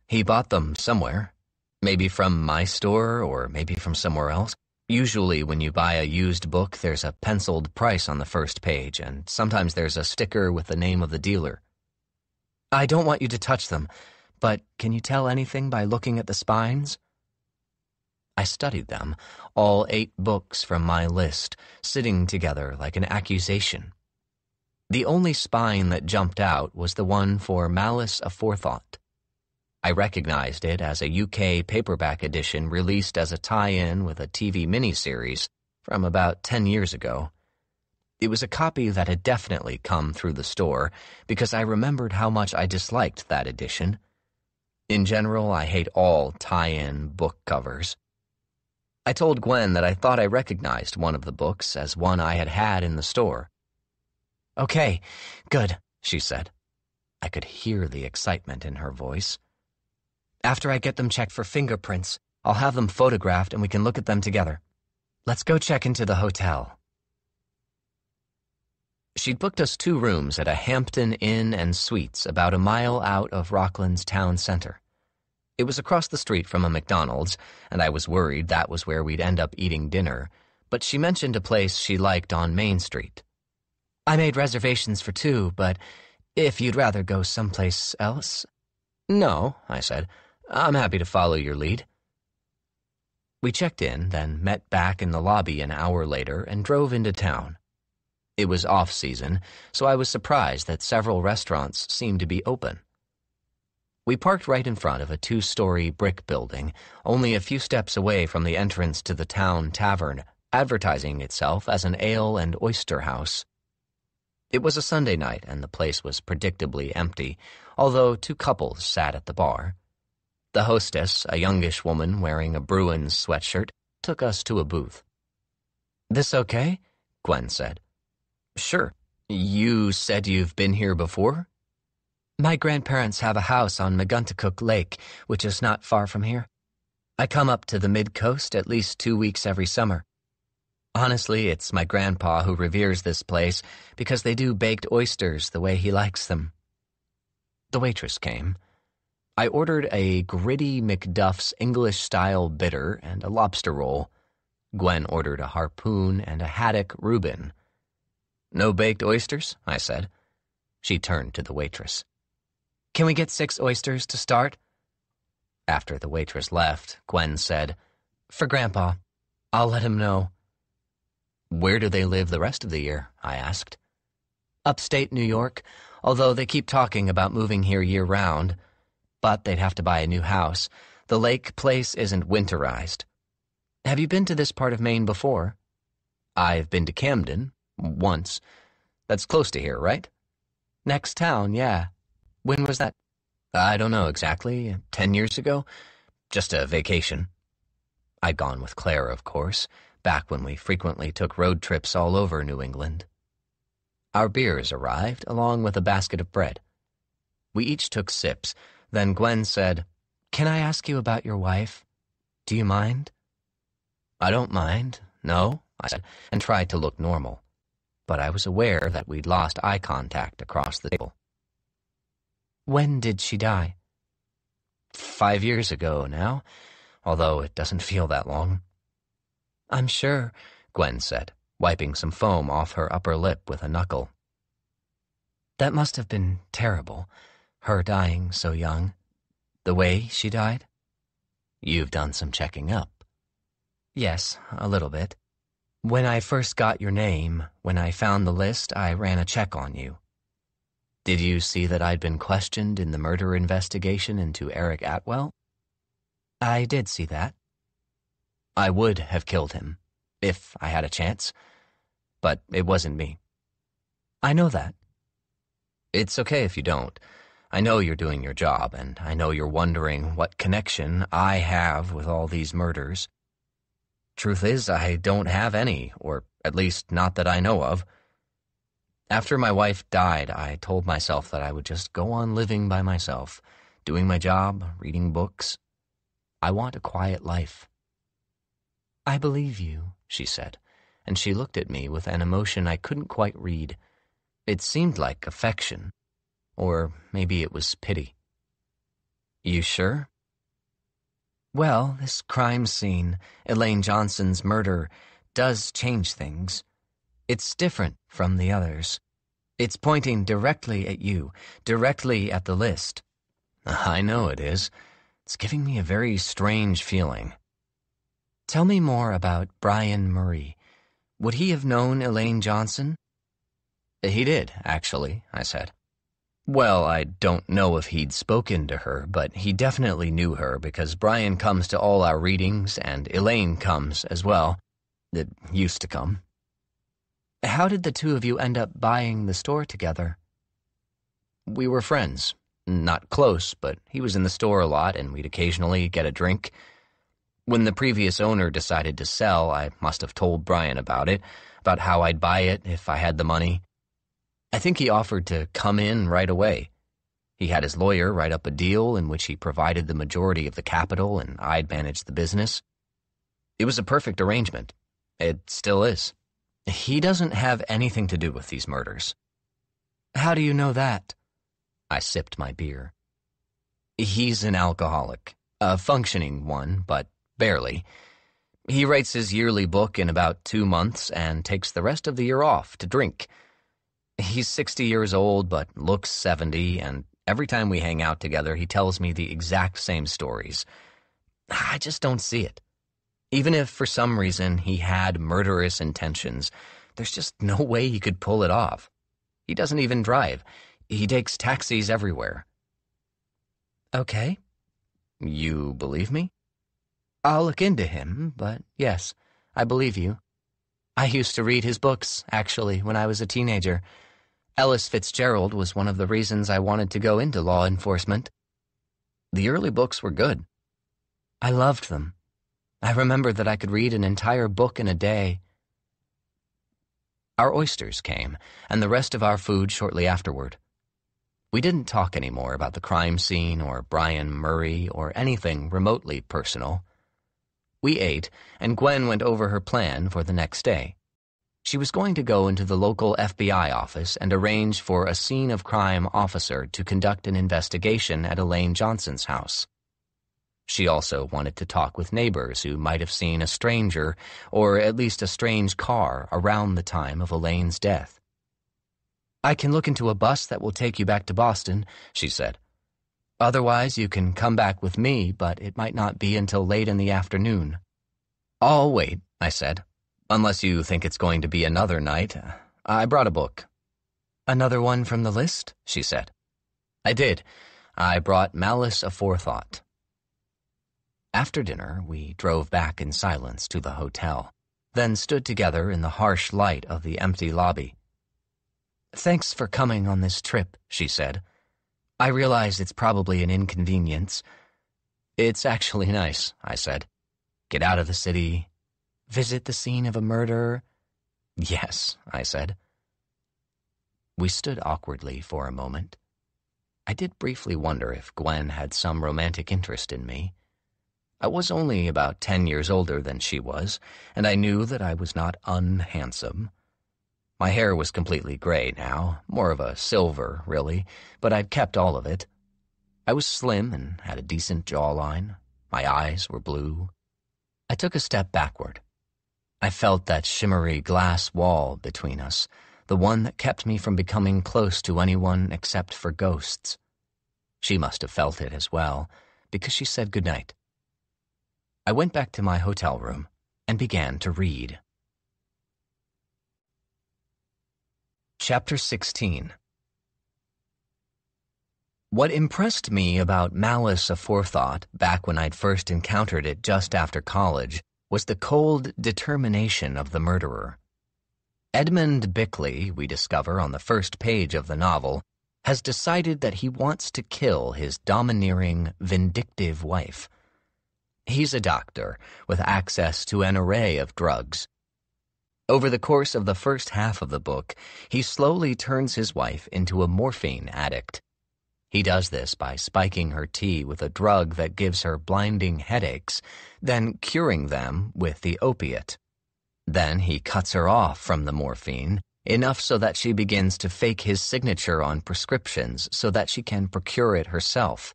"He bought them somewhere. Maybe from my store, or maybe from somewhere else. Usually when you buy a used book, there's a penciled price on the first page, and sometimes there's a sticker with the name of the dealer." "I don't want you to touch them, but can you tell anything by looking at the spines?" I studied them, all 8 books from my list, sitting together like an accusation. The only spine that jumped out was the one for Malice Aforethought. I recognized it as a UK paperback edition released as a tie-in with a TV miniseries from about 10 years ago. It was a copy that had definitely come through the store because I remembered how much I disliked that edition. In general, I hate all tie-in book covers. I told Gwen that I thought I recognized one of the books as one I had had in the store. "Okay, good," she said. I could hear the excitement in her voice. "After I get them checked for fingerprints, I'll have them photographed and we can look at them together. Let's go check into the hotel." She'd booked us 2 rooms at a Hampton Inn and Suites about a mile out of Rockland's town center. It was across the street from a MacDonald's, and I was worried that was where we'd end up eating dinner, but she mentioned a place she liked on Main Street. "I made reservations for 2, but if you'd rather go someplace else—" "No," I said. "I'm happy to follow your lead." We checked in, then met back in the lobby an hour later and drove into town. It was off-season, so I was surprised that several restaurants seemed to be open. We parked right in front of a 2-story brick building, only a few steps away from the entrance to the town tavern, advertising itself as an ale and oyster house. It was a Sunday night, and the place was predictably empty, although 2 couples sat at the bar. The hostess, a youngish woman wearing a Bruins sweatshirt, took us to a booth. "This okay?" Gwen said. "Sure. You said you've been here before?" "My grandparents have a house on Megunticook Lake, which is not far from here. I come up to the mid-coast at least 2 weeks every summer. Honestly, it's my grandpa who reveres this place because they do baked oysters the way he likes them." The waitress came. I ordered a gritty McDuff's English-style bitter and a lobster roll. Gwen ordered a harpoon and a haddock Reuben. "No baked oysters?" I said. She turned to the waitress. "Can we get 6 oysters to start?" After the waitress left, Gwen said, "For Grandpa. I'll let him know." "Where do they live the rest of the year?" I asked. "Upstate New York, although they keep talking about moving here year-round. But they'd have to buy a new house. The lake place isn't winterized. Have you been to this part of Maine before?" "I've been to Camden, once. That's close to here, right?" "Next town, yeah. When was that?" "I don't know exactly. 10 years ago. Just a vacation." I'd gone with Claire, of course, back when we frequently took road trips all over New England. Our beers arrived, along with a basket of bread. We each took sips. Then Gwen said, "Can I ask you about your wife? Do you mind?" "I don't mind, no," I said, and tried to look normal. But I was aware that we'd lost eye contact across the table. "When did she die?" 5 years ago now, although it doesn't feel that long." "I'm sure," Gwen said, wiping some foam off her upper lip with a knuckle. "That must have been terrible. Her dying so young. The way she died?" "You've done some checking up." "Yes, a little bit. When I first got your name, when I found the list, I ran a check on you." "Did you see that I'd been questioned in the murder investigation into Eric Atwell?" "I did see that." "I would have killed him, if I had a chance. But it wasn't me." "I know that." "It's okay if you don't. I know you're doing your job, and I know you're wondering what connection I have with all these murders. Truth is, I don't have any, or at least not that I know of. After my wife died, I told myself that I would just go on living by myself, doing my job, reading books. I want a quiet life." "I believe you," she said, and she looked at me with an emotion I couldn't quite read. It seemed like affection. Or maybe it was pity. "You sure?" "Well, this crime scene, Elaine Johnson's murder, does change things. It's different from the others. It's pointing directly at you, directly at the list." "I know it is. It's giving me a very strange feeling." "Tell me more about Brian Murray. Would he have known Elaine Johnson?" "He did, actually," I said. "Well, I don't know if he'd spoken to her, but he definitely knew her because Brian comes to all our readings and Elaine comes as well. It used to come." "How did the two of you end up buying the store together?" "We were friends. Not close, but he was in the store a lot and we'd occasionally get a drink. When the previous owner decided to sell, I must have told Brian about it, about how I'd buy it if I had the money. I think he offered to come in right away. He had his lawyer write up a deal in which he provided the majority of the capital and I'd manage the business. It was a perfect arrangement. It still is. He doesn't have anything to do with these murders." "How do you know that?" I sipped my beer. "He's an alcoholic, a functioning one, but barely. He writes his yearly book in about 2 months and takes the rest of the year off to drink. He's 60 years old but looks 70, and every time we hang out together he tells me the exact same stories. I just don't see it. Even if for some reason he had murderous intentions, there's just no way he could pull it off. He doesn't even drive. He takes taxis everywhere." Okay. You believe me? I'll look into him, but yes, I believe you. I used to read his books, actually, when I was a teenager. Ellis Fitzgerald was one of the reasons I wanted to go into law enforcement. The early books were good. I loved them. I remember that I could read an entire book in a day. Our oysters came, and the rest of our food shortly afterward. We didn't talk anymore about the crime scene or Brian Murray or anything remotely personal. We ate, and Gwen went over her plan for the next day. She was going to go into the local FBI office and arrange for a scene of crime officer to conduct an investigation at Elaine Johnson's house. She also wanted to talk with neighbors who might have seen a stranger, or at least a strange car, around the time of Elaine's death. I can look into a bus that will take you back to Boston, she said. Otherwise, you can come back with me, but it might not be until late in the afternoon. I'll wait, I said. Unless you think it's going to be another night. I brought a book. Another one from the list? She said. I did. I brought Malice Aforethought. After dinner, we drove back in silence to the hotel, then stood together in the harsh light of the empty lobby. Thanks for coming on this trip, she said. I realize it's probably an inconvenience. It's actually nice, I said. Get out of the city. Visit the scene of a murder? Yes, I said. We stood awkwardly for a moment. I did briefly wonder if Gwen had some romantic interest in me. I was only about 10 years older than she was, and I knew that I was not unhandsome. My hair was completely gray now, more of a silver, really, but I'd kept all of it. I was slim and had a decent jawline. My eyes were blue. I took a step backward. I felt that shimmery glass wall between us, the one that kept me from becoming close to anyone except for ghosts. She must have felt it as well, because she said goodnight. I went back to my hotel room and began to read. Chapter 16. What impressed me about Malice Aforethought, back when I'd first encountered it just after college, was the cold determination of the murderer. Edmund Bickley, we discover on the first page of the novel, has decided that he wants to kill his domineering, vindictive wife. He's a doctor with access to an array of drugs. Over the course of the first half of the book, he slowly turns his wife into a morphine addict. He does this by spiking her tea with a drug that gives her blinding headaches, then curing them with the opiate. Then he cuts her off from the morphine, enough so that she begins to fake his signature on prescriptions so that she can procure it herself.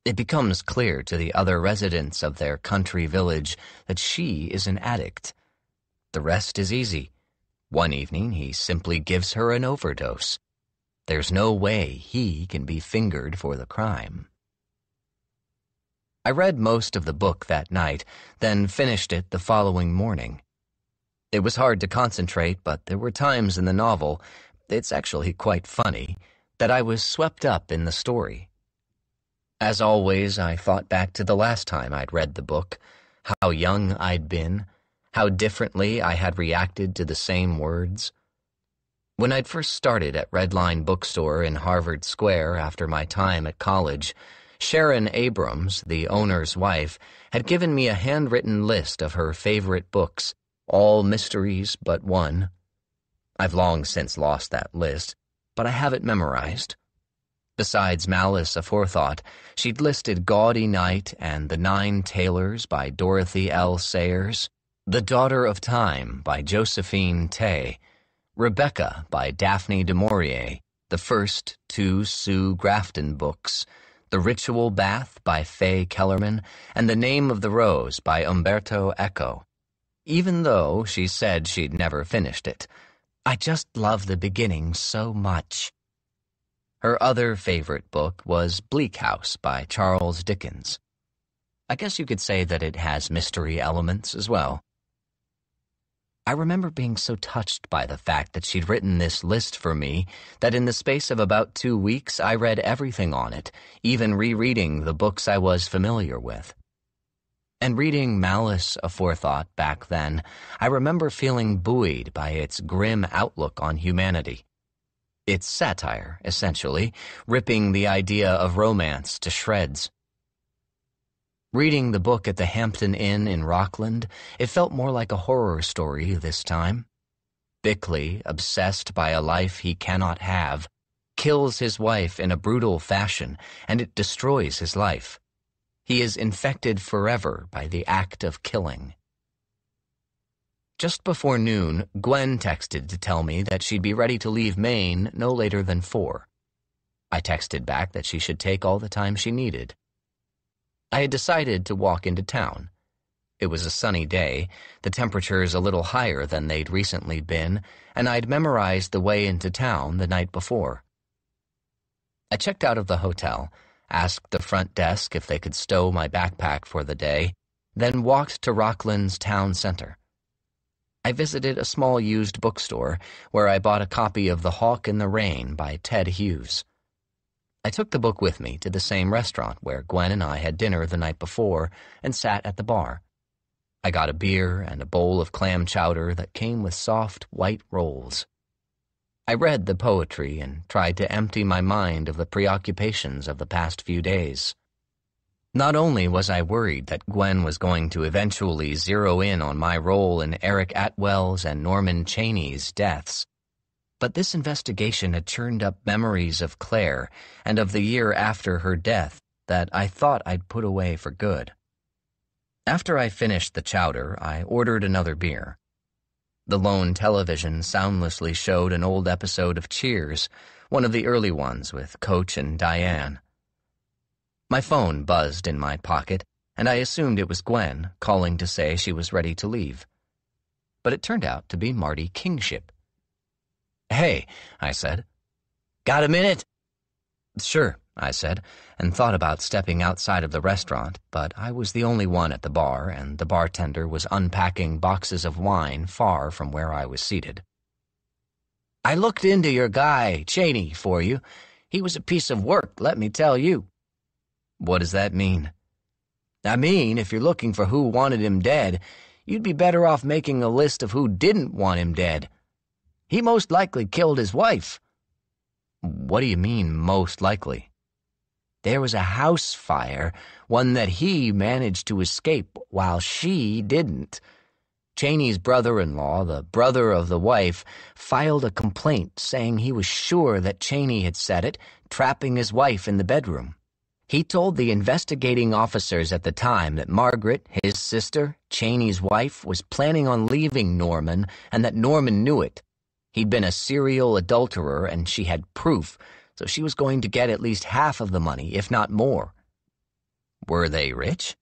It becomes clear to the other residents of their country village that she is an addict. The rest is easy. One evening he simply gives her an overdose. There's no way he can be fingered for the crime. I read most of the book that night, then finished it the following morning. It was hard to concentrate, but there were times in the novel, it's actually quite funny, that I was swept up in the story. As always, I thought back to the last time I'd read the book, how young I'd been, how differently I had reacted to the same words. When I'd first started at Redline Bookstore in Harvard Square after my time at college, Sharon Abrams, the owner's wife, had given me a handwritten list of her favorite books, all mysteries but one. I've long since lost that list, but I have it memorized. Besides Malice Aforethought, she'd listed Gaudy Night and The Nine Tailors by Dorothy L. Sayers, The Daughter of Time by Josephine Tay, Rebecca by Daphne du Maurier, the first two Sue Grafton books, The Ritual Bath by Faye Kellerman, and The Name of the Rose by Umberto Eco. Even though she said she'd never finished it, I just love the beginning so much. Her other favorite book was Bleak House by Charles Dickens. I guess you could say that it has mystery elements as well. I remember being so touched by the fact that she'd written this list for me that in the space of about 2 weeks I read everything on it, even rereading the books I was familiar with. And reading Malice Aforethought back then, I remember feeling buoyed by its grim outlook on humanity. It's satire, essentially, ripping the idea of romance to shreds. Reading the book at the Hampton Inn in Rockland, it felt more like a horror story this time. Berkeley, obsessed by a life he cannot have, kills his wife in a brutal fashion, and it destroys his life. He is infected forever by the act of killing. Just before noon, Gwen texted to tell me that she'd be ready to leave Maine no later than 4. I texted back that she should take all the time she needed. I had decided to walk into town. It was a sunny day, the temperatures a little higher than they'd recently been, and I'd memorized the way into town the night before. I checked out of the hotel, asked the front desk if they could stow my backpack for the day, then walked to Rockland's town center. I visited a small used bookstore where I bought a copy of The Hawk in the Rain by Ted Hughes. I took the book with me to the same restaurant where Gwen and I had dinner the night before and sat at the bar. I got a beer and a bowl of clam chowder that came with soft, white rolls. I read the poetry and tried to empty my mind of the preoccupations of the past few days. Not only was I worried that Gwen was going to eventually zero in on my role in Eric Atwell's and Norman Chaney's deaths, but this investigation had churned up memories of Claire and of the year after her death that I thought I'd put away for good. After I finished the chowder, I ordered another beer. The lone television soundlessly showed an old episode of Cheers, one of the early ones with Coach and Diane. My phone buzzed in my pocket, and I assumed it was Gwen calling to say she was ready to leave. But it turned out to be Marty Kingship. "Hey," I said. "Got a minute?" "Sure," I said, and thought about stepping outside of the restaurant, but I was the only one at the bar, and the bartender was unpacking boxes of wine far from where I was seated. "I looked into your guy, Chaney, for you. He was a piece of work, let me tell you." "What does that mean?" "I mean, if you're looking for who wanted him dead, you'd be better off making a list of who didn't want him dead. He most likely killed his wife." "What do you mean, most likely?" "There was a house fire, one that he managed to escape while she didn't. Chaney's brother-in-law, the brother of the wife, filed a complaint saying he was sure that Chaney had set it, trapping his wife in the bedroom. He told the investigating officers at the time that Margaret, his sister, Chaney's wife, was planning on leaving Norman and that Norman knew it. He'd been a serial adulterer and she had proof, so she was going to get at least half of the money, if not more." "Were they rich?"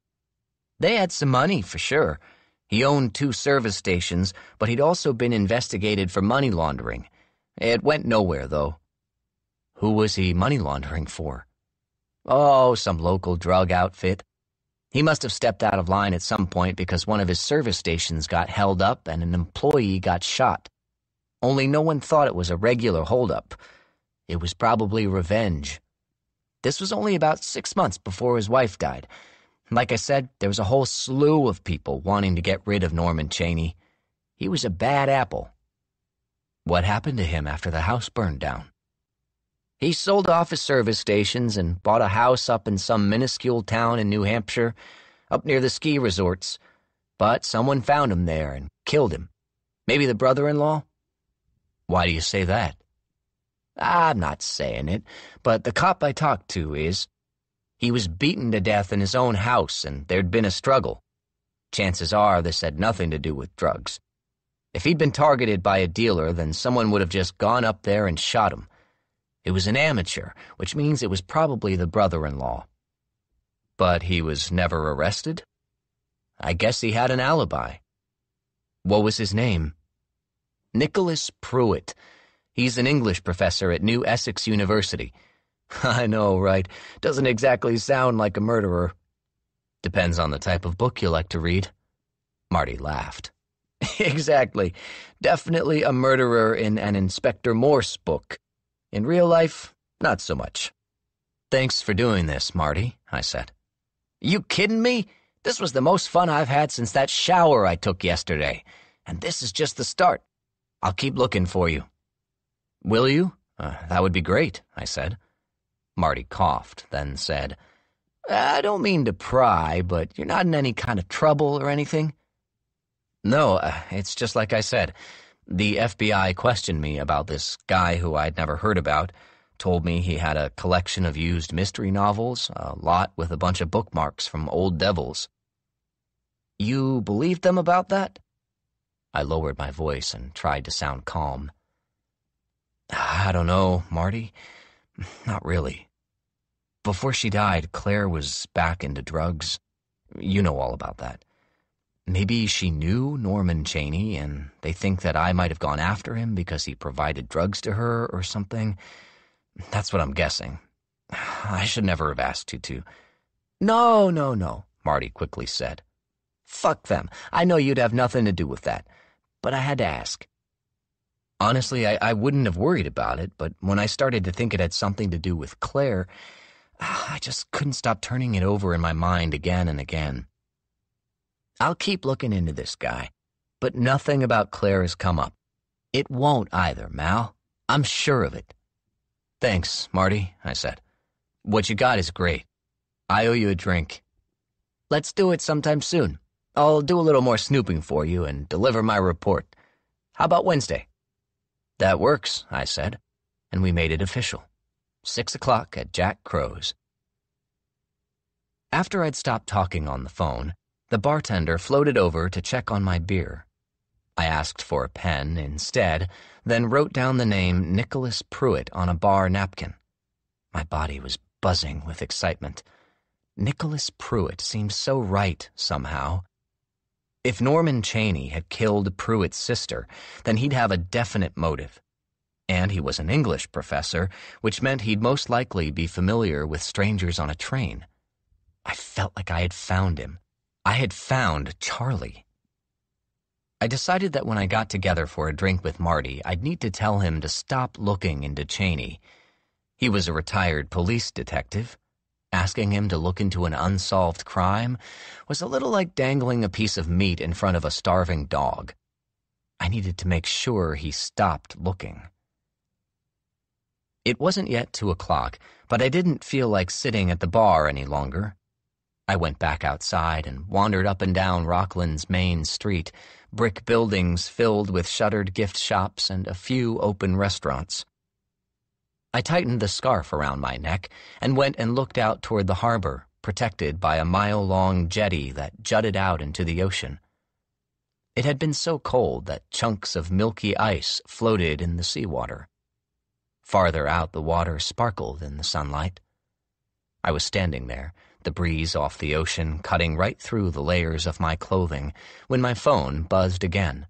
"They had some money, for sure. He owned 2 service stations, but he'd also been investigated for money laundering. It went nowhere, though." "Who was he money laundering for?" "Oh, some local drug outfit. He must have stepped out of line at some point because one of his service stations got held up and an employee got shot. Only no one thought it was a regular holdup. It was probably revenge. This was only about 6 months before his wife died. Like I said, there was a whole slew of people wanting to get rid of Norman Chaney. He was a bad apple." "What happened to him after the house burned down?" "He sold off his service stations and bought a house up in some minuscule town in New Hampshire, up near the ski resorts. But someone found him there and killed him. Maybe the brother-in-law?" "Why do you say that?" "I'm not saying it, but the cop I talked to is. He was beaten to death in his own house, and there'd been a struggle. Chances are this had nothing to do with drugs. If he'd been targeted by a dealer, then someone would have just gone up there and shot him. It was an amateur, which means it was probably the brother-in-law." "But he was never arrested?" "I guess he had an alibi." "What was his name?" "Nicholas Pruitt. He's an English professor at New Essex University." "I know, right? Doesn't exactly sound like a murderer." "Depends on the type of book you like to read." Marty laughed. Exactly. Definitely a murderer in an Inspector Morse book. In real life, not so much. Thanks for doing this, Marty, I said. You kidding me? This was the most fun I've had since that shower I took yesterday, and this is just the start. I'll keep looking for you. Will you? That would be great, I said. Marty coughed, then said, I don't mean to pry, but you're not in any kind of trouble or anything? No, it's just like I said. The FBI questioned me about this guy who I'd never heard about, told me he had a collection of used mystery novels, a lot with a bunch of bookmarks from old devils. You believed them about that? I lowered my voice and tried to sound calm. I don't know, Marty. Not really. Before she died, Claire was back into drugs. You know all about that. Maybe she knew Norman Chaney, and they think that I might have gone after him because he provided drugs to her or something. That's what I'm guessing. I should never have asked you to. No, Marty quickly said. Fuck them. I know you'd have nothing to do with that. But I had to ask. Honestly, I wouldn't have worried about it, but when I started to think it had something to do with Claire, I just couldn't stop turning it over in my mind again and again. I'll keep looking into this guy, but nothing about Claire has come up. It won't either, Mal. I'm sure of it. Thanks, Marty, I said. What you got is great. I owe you a drink. Let's do it sometime soon. I'll do a little more snooping for you and deliver my report. How about Wednesday? That works, I said, and we made it official. 6 o'clock at Jack Crow's. After I'd stopped talking on the phone, the bartender floated over to check on my beer. I asked for a pen instead, then wrote down the name Nicholas Pruitt on a bar napkin. My body was buzzing with excitement. Nicholas Pruitt seemed so right somehow. If Norman Chaney had killed Pruitt's sister, then he'd have a definite motive. And he was an English professor, which meant he'd most likely be familiar with strangers on a train. I felt like I had found him. I had found Charlie. I decided that when I got together for a drink with Marty, I'd need to tell him to stop looking into Chaney. He was a retired police detective. Asking him to look into an unsolved crime was a little like dangling a piece of meat in front of a starving dog. I needed to make sure he stopped looking. It wasn't yet 2 o'clock, but I didn't feel like sitting at the bar any longer. I went back outside and wandered up and down Rockland's main street, brick buildings filled with shuttered gift shops and a few open restaurants. I tightened the scarf around my neck and went and looked out toward the harbor, protected by a mile-long jetty that jutted out into the ocean. It had been so cold that chunks of milky ice floated in the seawater. Farther out, the water sparkled in the sunlight. I was standing there, the breeze off the ocean cutting right through the layers of my clothing, when my phone buzzed again.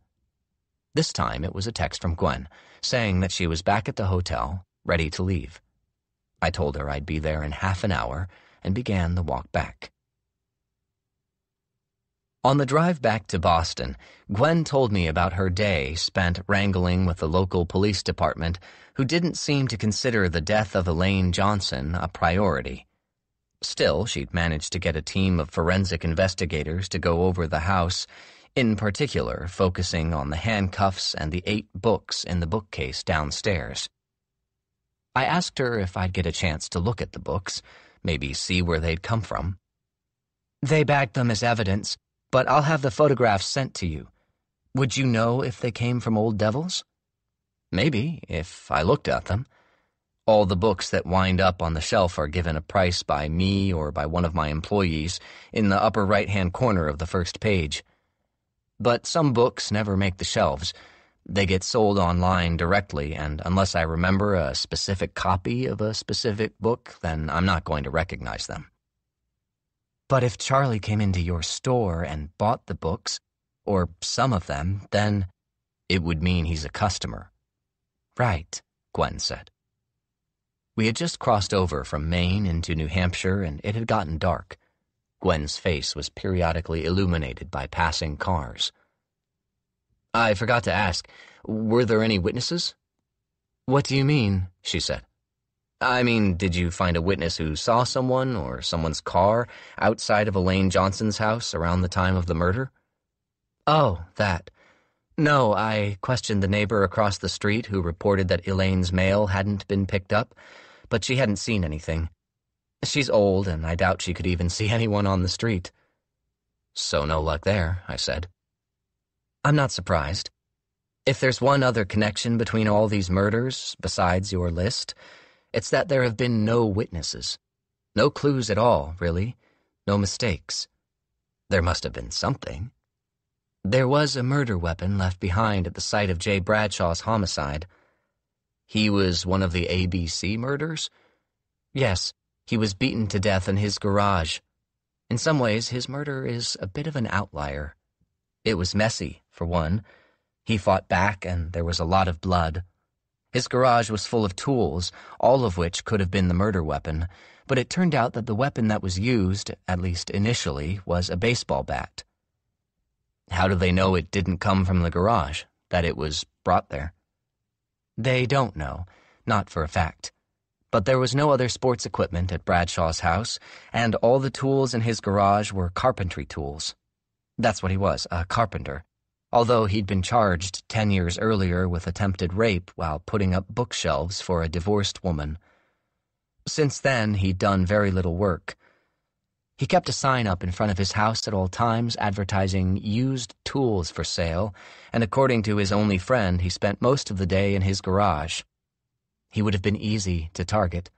This time it was a text from Gwen, saying that she was back at the hotel, ready to leave. I told her I'd be there in half an hour and began the walk back. On the drive back to Boston, Gwen told me about her day spent wrangling with the local police department, who didn't seem to consider the death of Elaine Johnson a priority. Still, she'd managed to get a team of forensic investigators to go over the house, in particular focusing on the handcuffs and the 8 books in the bookcase downstairs. I asked her if I'd get a chance to look at the books, maybe see where they'd come from. They bagged them as evidence, but I'll have the photographs sent to you. Would you know if they came from old devils? Maybe, if I looked at them. All the books that wind up on the shelf are given a price by me or by one of my employees in the upper right-hand corner of the first page. But some books never make the shelves. They get sold online directly, and unless I remember a specific copy of a specific book, then I'm not going to recognize them. But if Charlie came into your store and bought the books, or some of them, then it would mean he's a customer. Right, Gwen said. We had just crossed over from Maine into New Hampshire, and it had gotten dark. Gwen's face was periodically illuminated by passing cars. I forgot to ask, were there any witnesses? What do you mean? She said. I mean, did you find a witness who saw someone or someone's car outside of Elaine Johnson's house around the time of the murder? Oh, that. No, I questioned the neighbor across the street who reported that Elaine's mail hadn't been picked up, but she hadn't seen anything. She's old, and I doubt she could even see anyone on the street. So no luck there, I said. I'm not surprised. If there's one other connection between all these murders, besides your list, it's that there have been no witnesses. No clues at all, really. No mistakes. There must have been something. There was a murder weapon left behind at the site of J. Bradshaw's homicide. He was one of the ABC murders? Yes, he was beaten to death in his garage. In some ways, his murder is a bit of an outlier. It was messy, for one. He fought back, and there was a lot of blood. His garage was full of tools, all of which could have been the murder weapon, but it turned out that the weapon that was used, at least initially, was a baseball bat. How do they know it didn't come from the garage, that it was brought there? They don't know, not for a fact. But there was no other sports equipment at Bradshaw's house, and all the tools in his garage were carpentry tools. That's what he was, a carpenter, although he'd been charged 10 years earlier with attempted rape while putting up bookshelves for a divorced woman. Since then, he'd done very little work. He kept a sign up in front of his house at all times advertising used tools for sale, and according to his only friend, he spent most of the day in his garage. He would have been easy to target.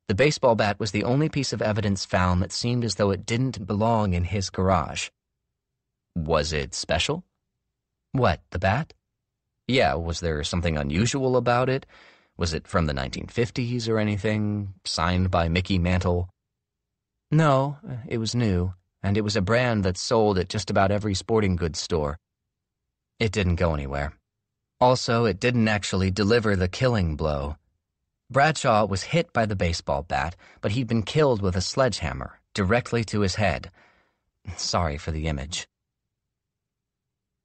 The baseball bat was the only piece of evidence found that seemed as though it didn't belong in his garage. Was it special? What, the bat? Yeah, was there something unusual about it? Was it from the 1950s or anything? Signed by Mickey Mantle? No, it was new, and it was a brand that sold at just about every sporting goods store. It didn't go anywhere. Also, it didn't actually deliver the killing blow. Bradshaw was hit by the baseball bat, but he'd been killed with a sledgehammer, directly to his head. Sorry for the image.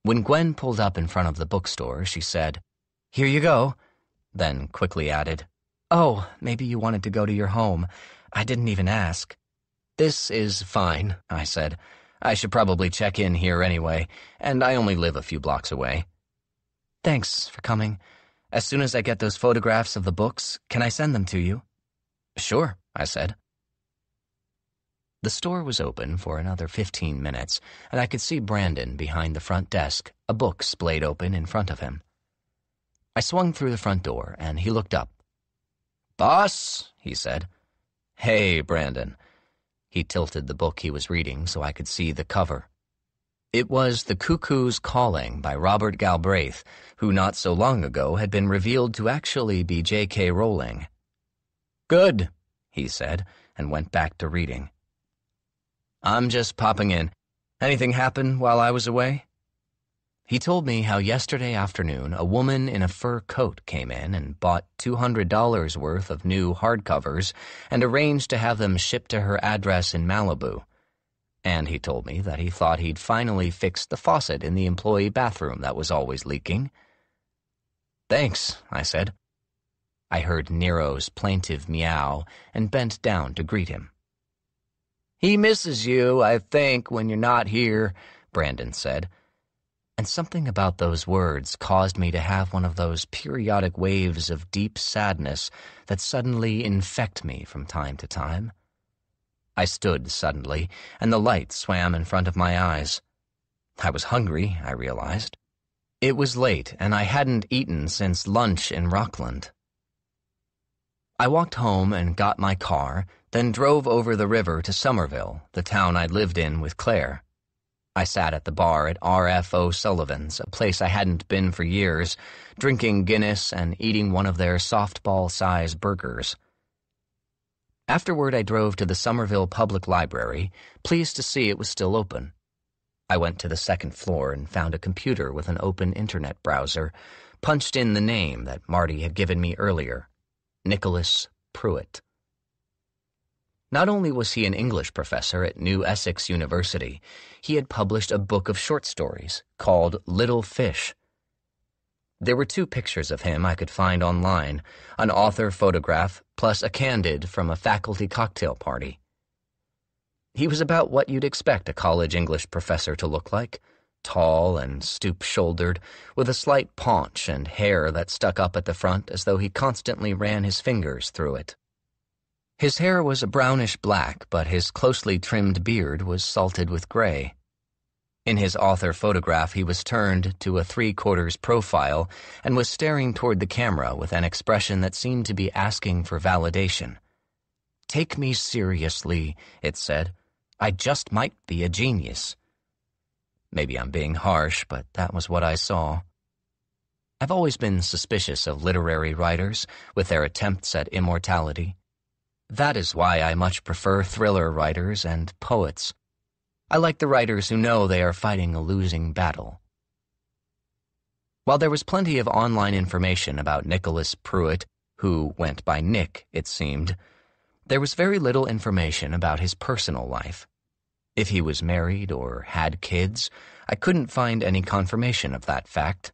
When Gwen pulled up in front of the bookstore, she said, "Here you go," then quickly added, "Oh, maybe you wanted to go to your home. I didn't even ask." "This is fine," I said. "I should probably check in here anyway, and I only live a few blocks away." "Thanks for coming. As soon as I get those photographs of the books, can I send them to you?" "Sure," I said. The store was open for another 15 minutes, and I could see Brandon behind the front desk, a book splayed open in front of him. I swung through the front door, and he looked up. "Boss," he said. "Hey, Brandon." He tilted the book he was reading so I could see the cover. It was The Cuckoo's Calling by Robert Galbraith, who not so long ago had been revealed to actually be J.K. Rowling. "Good," he said, and went back to reading. "I'm just popping in. Anything happen while I was away?" He told me how yesterday afternoon a woman in a fur coat came in and bought $200 worth of new hardcovers and arranged to have them shipped to her address in Malibu. And he told me that he thought he'd finally fixed the faucet in the employee bathroom that was always leaking. "Thanks," I said. I heard Nero's plaintive meow and bent down to greet him. "He misses you, I think, when you're not here," Brandon said. And something about those words caused me to have one of those periodic waves of deep sadness that suddenly infect me from time to time. I stood suddenly, and the light swam in front of my eyes. I was hungry, I realized. It was late, and I hadn't eaten since lunch in Rockland. I walked home and got my car, then drove over the river to Somerville, the town I'd lived in with Claire. I sat at the bar at R.F. O'Sullivan's, a place I hadn't been for years, drinking Guinness and eating one of their softball-size burgers. Afterward, I drove to the Somerville Public Library, pleased to see it was still open. I went to the second floor and found a computer with an open internet browser, punched in the name that Marty had given me earlier, Nicholas Pruitt. Not only was he an English professor at New Essex University, he had published a book of short stories called Little Fish, There were 2 pictures of him I could find online, an author photograph plus a candid from a faculty cocktail party. He was about what you'd expect a college English professor to look like, tall and stoop-shouldered, with a slight paunch and hair that stuck up at the front as though he constantly ran his fingers through it. His hair was a brownish-black, but his closely trimmed beard was salted with gray. In his author photograph, he was turned to a 3/4 profile and was staring toward the camera with an expression that seemed to be asking for validation. "Take me seriously," it said. "I just might be a genius." Maybe I'm being harsh, but that was what I saw. I've always been suspicious of literary writers with their attempts at immortality. That is why I much prefer thriller writers and poets. I like the writers who know they are fighting a losing battle. While there was plenty of online information about Nicholas Pruitt, who went by Nick, it seemed, there was very little information about his personal life. If he was married or had kids, I couldn't find any confirmation of that fact.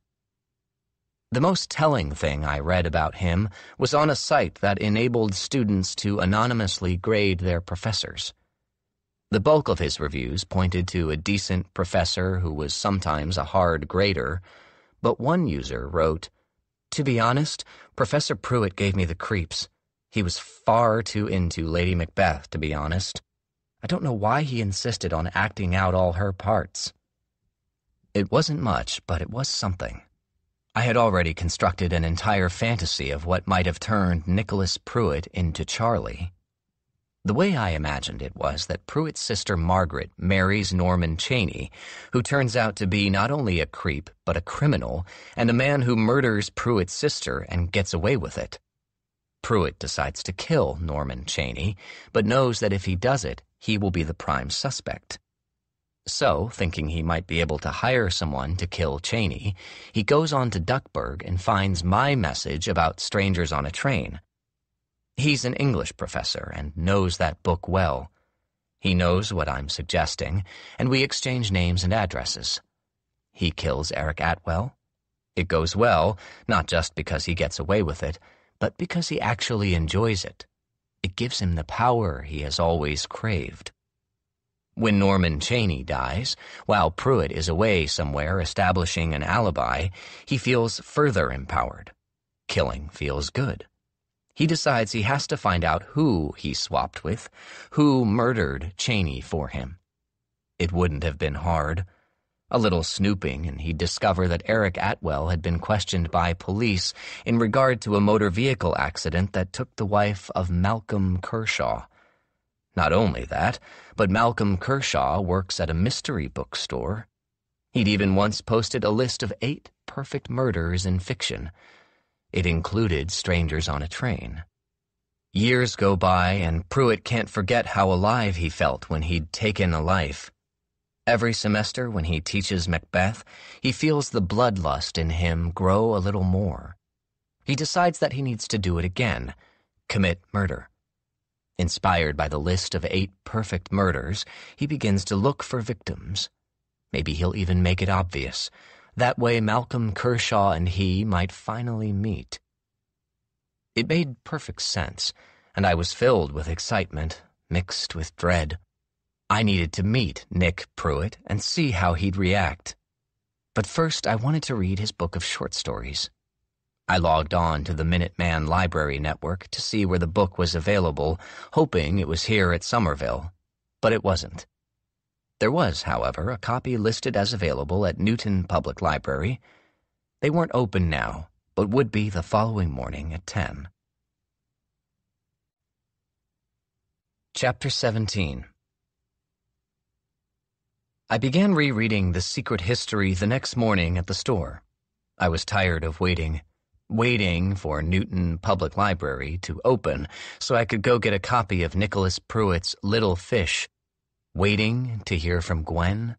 The most telling thing I read about him was on a site that enabled students to anonymously grade their professors. The bulk of his reviews pointed to a decent professor who was sometimes a hard grader, but one user wrote, "To be honest, Professor Pruitt gave me the creeps. He was far too into Lady Macbeth, to be honest. I don't know why he insisted on acting out all her parts." It wasn't much, but it was something. I had already constructed an entire fantasy of what might have turned Nicholas Pruitt into Charlie. The way I imagined it was that Pruitt's sister Margaret marries Norman Chaney, who turns out to be not only a creep, but a criminal, and a man who murders Pruitt's sister and gets away with it. Pruitt decides to kill Norman Chaney, but knows that if he does it, he will be the prime suspect. So, thinking he might be able to hire someone to kill Chaney, he goes on to Duckburg and finds my message about strangers on a train. He's an English professor and knows that book well. He knows what I'm suggesting, and we exchange names and addresses. He kills Eric Atwell. It goes well, not just because he gets away with it, but because he actually enjoys it. It gives him the power he has always craved. When Norman Chaney dies, while Pruitt is away somewhere establishing an alibi, he feels further empowered. Killing feels good. He decides he has to find out who he swapped with, who murdered Chaney for him. It wouldn't have been hard. A little snooping, and he'd discover that Eric Atwell had been questioned by police in regard to a motor vehicle accident that took the wife of Malcolm Kershaw. Not only that, but Malcolm Kershaw works at a mystery bookstore. He'd even once posted a list of 8 perfect murders in fiction. It included strangers on a train. Years go by, and Pruitt can't forget how alive he felt when he'd taken a life. Every semester when he teaches Macbeth, he feels the bloodlust in him grow a little more. He decides that he needs to do it again, commit murder. Inspired by the list of 8 perfect murders, he begins to look for victims. Maybe he'll even make it obvious. That way Malcolm Kershaw and he might finally meet. It made perfect sense, and I was filled with excitement, mixed with dread. I needed to meet Nick Pruitt and see how he'd react. But first I wanted to read his book of short stories. I logged on to the Minuteman Library Network to see where the book was available, hoping it was here at Somerville, but it wasn't. There was, however, a copy listed as available at Newton Public Library. They weren't open now, but would be the following morning at 10. Chapter 17. I began rereading The Secret History the next morning at the store. I was tired of waiting for Newton Public Library to open so I could go get a copy of Nicholas Pruitt's Little Fish, waiting to hear from Gwen,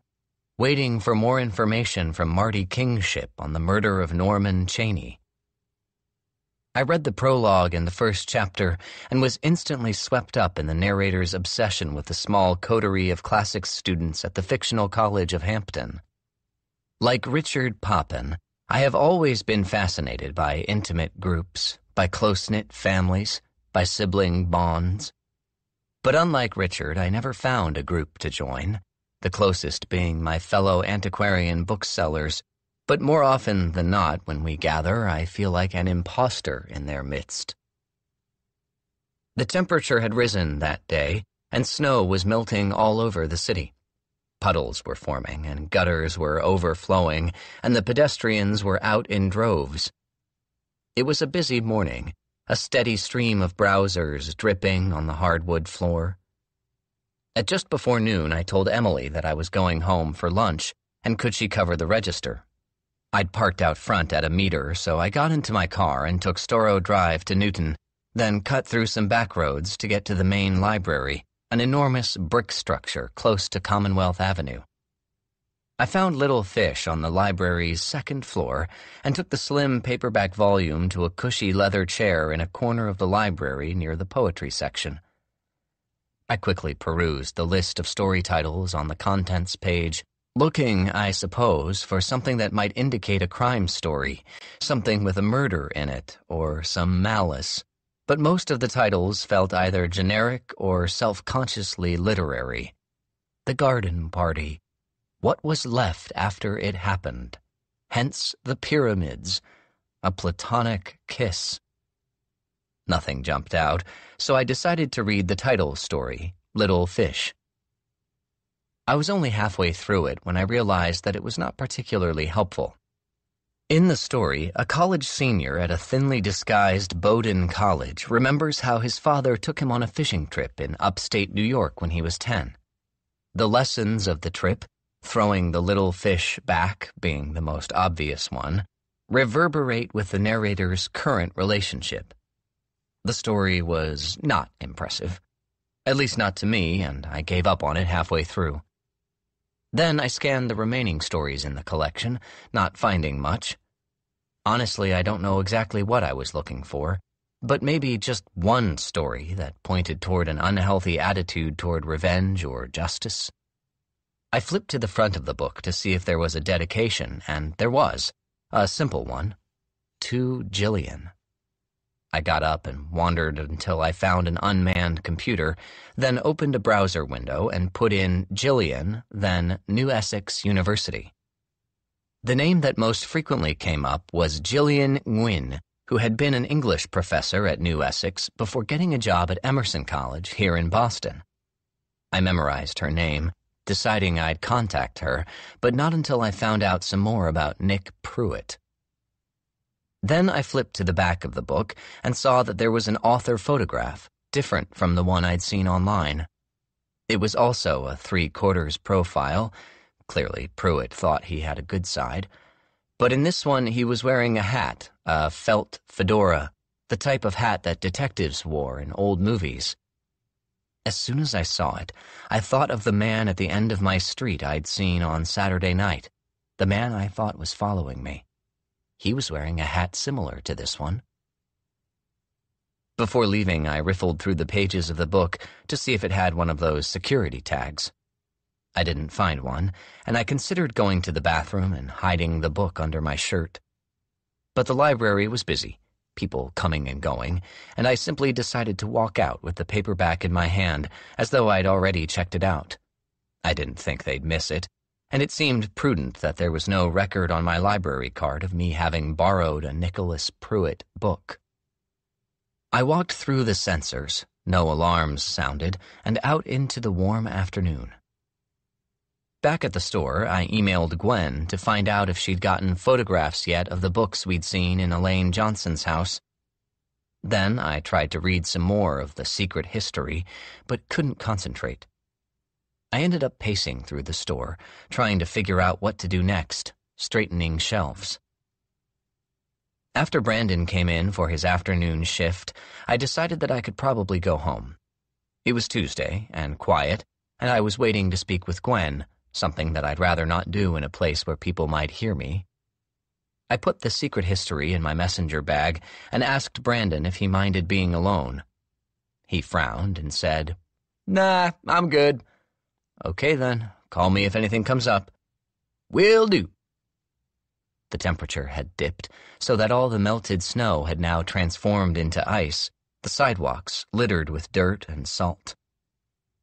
waiting for more information from Marty Kingship on the murder of Norman Chaney. I read the prologue in the first chapter and was instantly swept up in the narrator's obsession with the small coterie of classics students at the fictional College of Hampton. Like Richard Poppin, I have always been fascinated by intimate groups, by close-knit families, by sibling bonds. But unlike Richard, I never found a group to join, the closest being my fellow antiquarian booksellers, but more often than not, when we gather, I feel like an imposter in their midst. The temperature had risen that day, and snow was melting all over the city. Puddles were forming, and gutters were overflowing, and the pedestrians were out in droves. It was a busy morning, a steady stream of browsers dripping on the hardwood floor. At just before noon, I told Emily that I was going home for lunch, and could she cover the register. I'd parked out front at a meter, so I got into my car and took Storrow Drive to Newton, then cut through some back roads to get to the main library, an enormous brick structure close to Commonwealth Avenue. I found Little Fish on the library's second floor and took the slim paperback volume to a cushy leather chair in a corner of the library near the poetry section. I quickly perused the list of story titles on the contents page, looking, I suppose, for something that might indicate a crime story, something with a murder in it, or some malice. But most of the titles felt either generic or self-consciously literary. The Garden Party. What was left after it happened? Hence the Pyramids. A platonic kiss. Nothing jumped out, so I decided to read the title story, Little Fish. I was only halfway through it when I realized that it was not particularly helpful. In the story, a college senior at a thinly disguised Bowdoin college remembers how his father took him on a fishing trip in upstate New York when he was 10. The lessons of the trip, throwing the little fish back being the most obvious one, reverberate with the narrator's current relationship. The story was not impressive, at least not to me, and I gave up on it halfway through. Then I scanned the remaining stories in the collection, not finding much. Honestly, I don't know exactly what I was looking for, but maybe just one story that pointed toward an unhealthy attitude toward revenge or justice. I flipped to the front of the book to see if there was a dedication, and there was, a simple one, to Jillian. I got up and wandered until I found an unmanned computer, then opened a browser window and put in Jillian, then New Essex University. The name that most frequently came up was Jillian Nguyen, who had been an English professor at New Essex before getting a job at Emerson College here in Boston. I memorized her name, deciding I'd contact her, but not until I found out some more about Nick Pruitt. Then I flipped to the back of the book and saw that there was an author photograph, different from the one I'd seen online. It was also a 3/4 profile. Clearly, Pruitt thought he had a good side. But in this one, he was wearing a hat, a felt fedora, the type of hat that detectives wore in old movies. As soon as I saw it, I thought of the man at the end of my street I'd seen on Saturday night, the man I thought was following me. He was wearing a hat similar to this one. Before leaving, I riffled through the pages of the book to see if it had one of those security tags. I didn't find one, and I considered going to the bathroom and hiding the book under my shirt. But the library was busy, people coming and going, and I simply decided to walk out with the paperback in my hand, as though I'd already checked it out. I didn't think they'd miss it, and it seemed prudent that there was no record on my library card of me having borrowed a Nicholas Pruitt book. I walked through the censors, no alarms sounded, and out into the warm afternoon. Back at the store, I emailed Gwen to find out if she'd gotten photographs yet of the books we'd seen in Elaine Johnson's house. Then I tried to read some more of The Secret History, but couldn't concentrate. I ended up pacing through the store, trying to figure out what to do next, straightening shelves. After Brandon came in for his afternoon shift, I decided that I could probably go home. It was Tuesday, and quiet, and I was waiting to speak with Gwen, something that I'd rather not do in a place where people might hear me. I put The Secret History in my messenger bag and asked Brandon if he minded being alone. He frowned and said, "Nah, I'm good." "Okay then, call me if anything comes up." "Will do." The temperature had dipped, so that all the melted snow had now transformed into ice, the sidewalks littered with dirt and salt.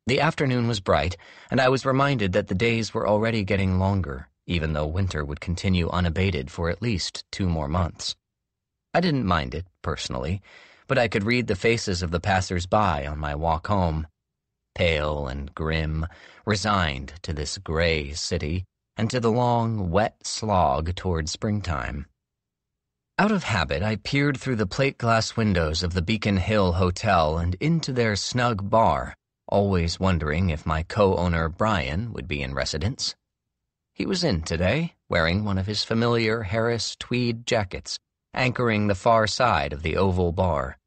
The afternoon was bright, and I was reminded that the days were already getting longer, even though winter would continue unabated for at least 2 more months. I didn't mind it, personally, but I could read the faces of the passers-by on my walk home. Pale and grim, resigned to this gray city, and to the long, wet slog toward springtime. Out of habit, I peered through the plate-glass windows of the Beacon Hill Hotel and into their snug bar, always wondering if my co-owner Brian would be in residence. He was in today, wearing one of his familiar Harris tweed jackets, anchoring the far side of the oval bar.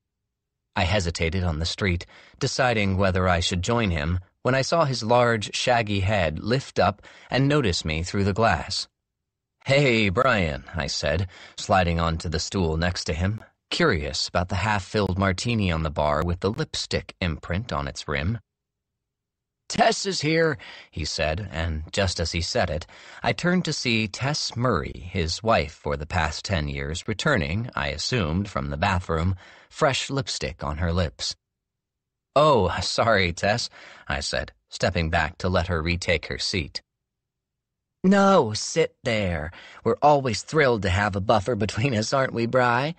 I hesitated on the street, deciding whether I should join him, when I saw his large, shaggy head lift up and notice me through the glass. "Hey, Brian," I said, sliding onto the stool next to him, curious about the half-filled martini on the bar with the lipstick imprint on its rim. "Tess is here," he said, and just as he said it, I turned to see Tess Murray, his wife for the past 10 years, returning, I assumed, from the bathroom, fresh lipstick on her lips. "Oh, sorry, Tess," I said, stepping back to let her retake her seat. "No, sit there. We're always thrilled to have a buffer between us, aren't we, Bri?"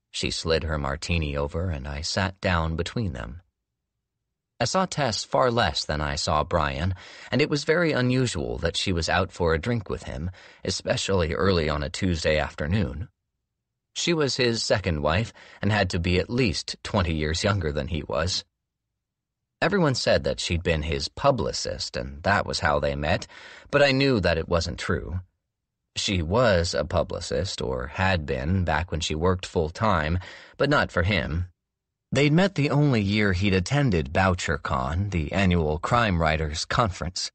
She slid her martini over, and I sat down between them. I saw Tess far less than I saw Brian, and it was very unusual that she was out for a drink with him, especially early on a Tuesday afternoon. She was his second wife and had to be at least 20 years younger than he was. Everyone said that she'd been his publicist, and that was how they met, but I knew that it wasn't true. She was a publicist, or had been back when she worked full-time, but not for him. They'd met the only year he'd attended BoucherCon, the annual crime writers' conference.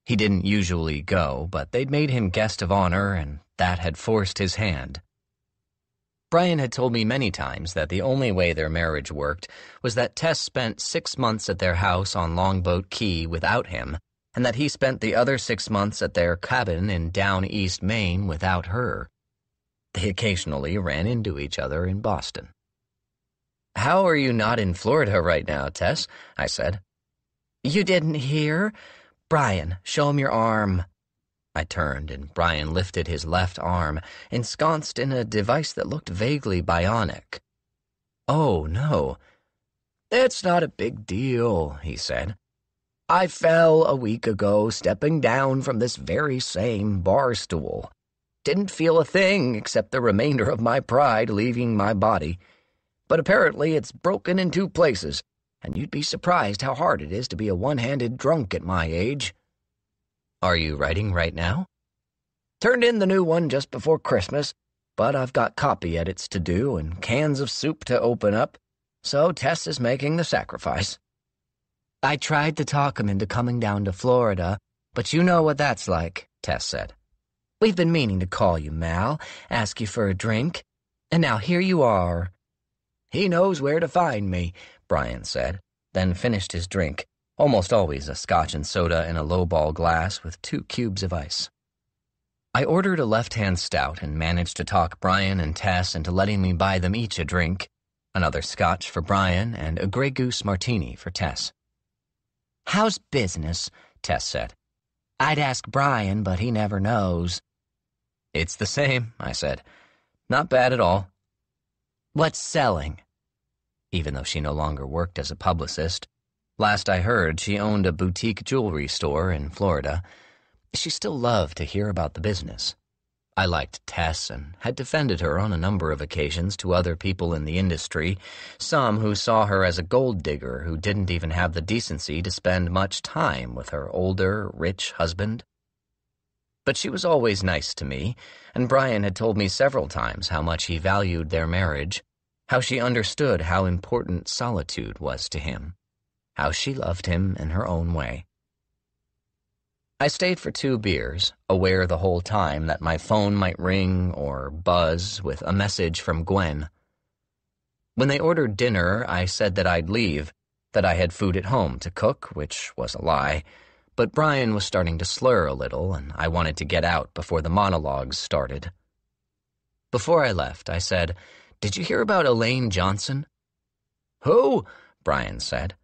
He didn't usually go, but they'd made him guest of honor, and that had forced his hand. Brian had told me many times that the only way their marriage worked was that Tess spent 6 months at their house on Longboat Key without him, and that he spent the other 6 months at their cabin in Down East Maine without her. They occasionally ran into each other in Boston. "How are you not in Florida right now, Tess?" I said. "You didn't hear? Brian, show him your arm." I turned, and Brian lifted his left arm, ensconced in a device that looked vaguely bionic. "Oh, no." "It's not a big deal," he said. "I fell a week ago stepping down from this very same bar stool. Didn't feel a thing except the remainder of my pride leaving my body. But apparently it's broken in 2 places, and you'd be surprised how hard it is to be a one-handed drunk at my age." "Are you writing right now?" "Turned in the new one just before Christmas, but I've got copy edits to do and cans of soup to open up, so Tess is making the sacrifice." "I tried to talk him into coming down to Florida, but you know what that's like," Tess said. "We've been meaning to call you, Mal, ask you for a drink, and now here you are." "He knows where to find me," Brian said, then finished his drink, almost always a scotch and soda in a lowball glass with 2 cubes of ice. I ordered a left-hand stout and managed to talk Brian and Tess into letting me buy them each a drink, another scotch for Brian and a Grey Goose martini for Tess. "How's business?" Tess said. "I'd ask Brian, but he never knows." "It's the same," I said. "Not bad at all." "What's selling?" Even though she no longer worked as a publicist, last I heard she owned a boutique jewelry store in Florida. She still loved to hear about the business. I liked Tess and had defended her on a number of occasions to other people in the industry, some who saw her as a gold digger who didn't even have the decency to spend much time with her older, rich husband. But she was always nice to me, and Brian had told me several times how much he valued their marriage, how she understood how important solitude was to him, how she loved him in her own way. I stayed for 2 beers, aware the whole time that my phone might ring or buzz with a message from Gwen. When they ordered dinner, I said that I'd leave, that I had food at home to cook, which was a lie, but Brian was starting to slur a little, and I wanted to get out before the monologues started. Before I left, I said, "Did you hear about Elaine Johnson?" "Who?" Brian said.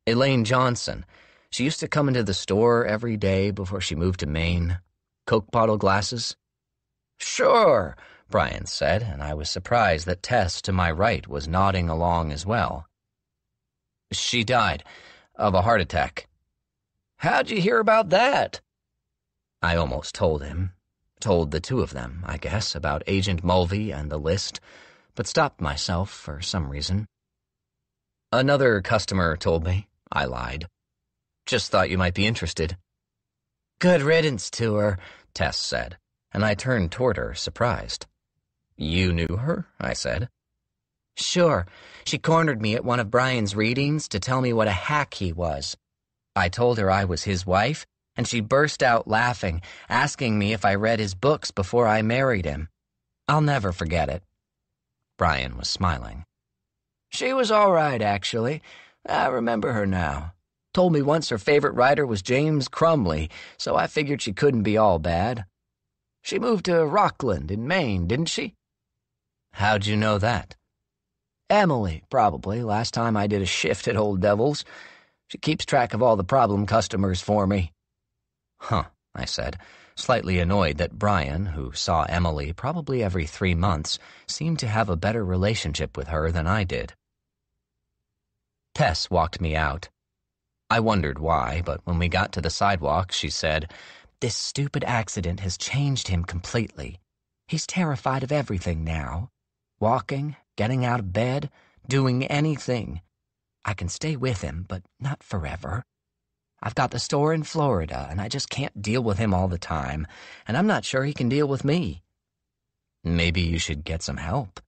"Elaine Johnson. She used to come into the store every day before she moved to Maine. Coke bottle glasses." "Sure," Brian said, and I was surprised that Tess to my right was nodding along as well. "She died of a heart attack." "How'd you hear about that?" I almost told him. Told the two of them, I guess, about Agent Mulvey and the list, but stopped myself for some reason. "Another customer told me," I lied. "Just thought you might be interested." "Good riddance to her," Tess said, and I turned toward her, surprised. "You knew her?" I said. "Sure. She cornered me at one of Brian's readings to tell me what a hack he was. I told her I was his wife, and she burst out laughing, asking me if I read his books before I married him. I'll never forget it." Brian was smiling. "She was all right, actually. I remember her now. Told me once her favorite writer was James Crumley, so I figured she couldn't be all bad. She moved to Rockland in Maine, didn't she?" "How'd you know that?" "Emily, probably, last time I did a shift at Old Devil's. She keeps track of all the problem customers for me." "Huh," I said, slightly annoyed that Brian, who saw Emily probably every 3 months, seemed to have a better relationship with her than I did. Tess walked me out. I wondered why, but when we got to the sidewalk, she said, "This stupid accident has changed him completely. He's terrified of everything now. Walking, getting out of bed, doing anything. I can stay with him, but not forever. I've got the store in Florida, and I just can't deal with him all the time, and I'm not sure he can deal with me." "Maybe you should get some help."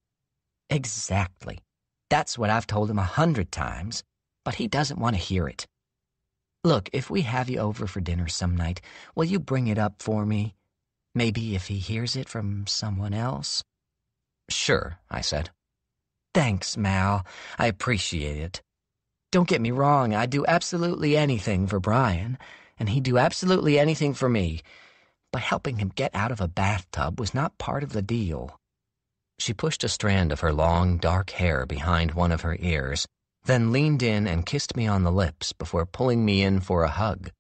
"Exactly. That's what I've told him 100 times, but he doesn't want to hear it. Look, if we have you over for dinner some night, will you bring it up for me? Maybe if he hears it from someone else?" "Sure," I said. "Thanks, Mal. I appreciate it. Don't get me wrong, I'd do absolutely anything for Brian, and he'd do absolutely anything for me, but helping him get out of a bathtub was not part of the deal." She pushed a strand of her long, dark hair behind one of her ears, then leaned in and kissed me on the lips before pulling me in for a hug.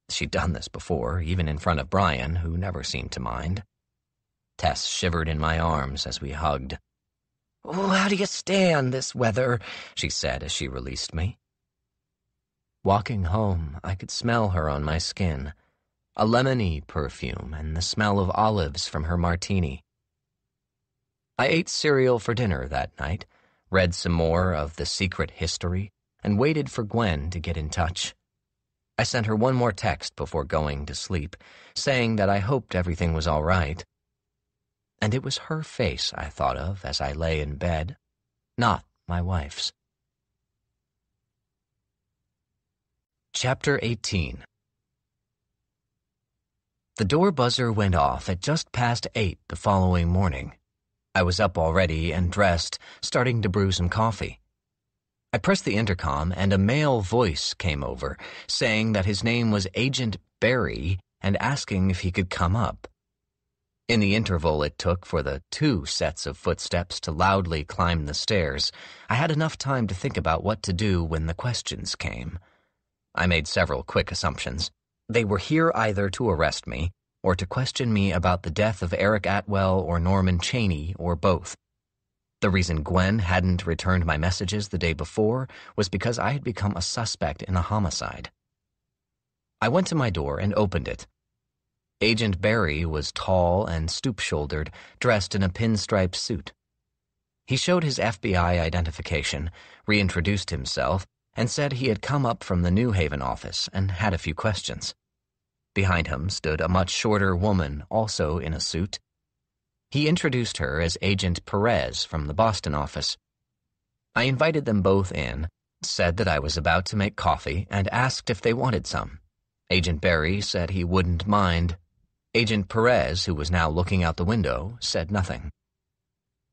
She'd done this before, even in front of Brian, who never seemed to mind. Tess shivered in my arms as we hugged. "Oh, how do you stand this weather?" she said as she released me. Walking home, I could smell her on my skin, a lemony perfume and the smell of olives from her martini. I ate cereal for dinner that night, read some more of The Secret History, and waited for Gwen to get in touch. I sent her one more text before going to sleep, saying that I hoped everything was all right. And it was her face I thought of as I lay in bed, not my wife's. Chapter 18. The door buzzer went off at just past 8 the following morning. I was up already and dressed, starting to brew some coffee. I pressed the intercom and a male voice came over, saying that his name was Agent Barry and asking if he could come up. In the interval it took for the 2 sets of footsteps to loudly climb the stairs, I had enough time to think about what to do when the questions came. I made several quick assumptions. They were here either to arrest me, or to question me about the death of Eric Atwell or Norman Chaney, or both. The reason Gwen hadn't returned my messages the day before was because I had become a suspect in a homicide. I went to my door and opened it. Agent Barry was tall and stoop-shouldered, dressed in a pinstripe suit. He showed his FBI identification, reintroduced himself, and said he had come up from the New Haven office and had a few questions. Behind him stood a much shorter woman, also in a suit. He introduced her as Agent Perez from the Boston office. I invited them both in, said that I was about to make coffee, and asked if they wanted some. Agent Barry said he wouldn't mind. Agent Perez, who was now looking out the window, said nothing.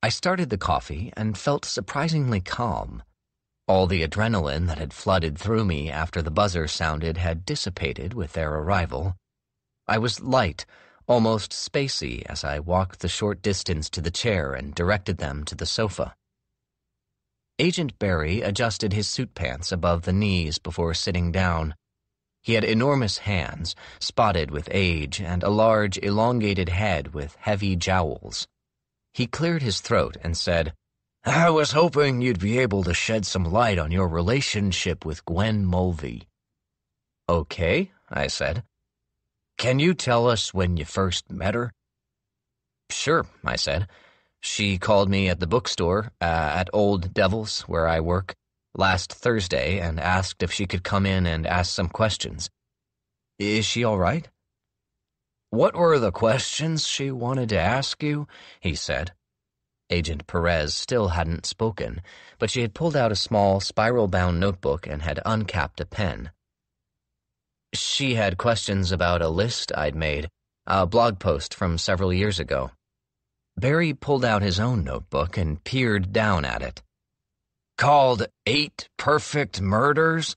I started the coffee and felt surprisingly calm. All the adrenaline that had flooded through me after the buzzer sounded had dissipated with their arrival. I was light, almost spacey as I walked the short distance to the chair and directed them to the sofa. Agent Barry adjusted his suit pants above the knees before sitting down. He had enormous hands, spotted with age, and a large, elongated head with heavy jowls. He cleared his throat and said, "I was hoping you'd be able to shed some light on your relationship with Gwen Mulvey." "Okay," I said. "Can you tell us when you first met her?" "Sure," I said. "She called me at the bookstore, at Old Devil's, where I work, last Thursday and asked if she could come in and ask some questions. Is she all right?" "What were the questions she wanted to ask you?" he said. Agent Perez still hadn't spoken, but she had pulled out a small, spiral-bound notebook and had uncapped a pen. "She had questions about a list I'd made, a blog post from several years ago." Barry pulled out his own notebook and peered down at it. "Called 8 Perfect Murders?"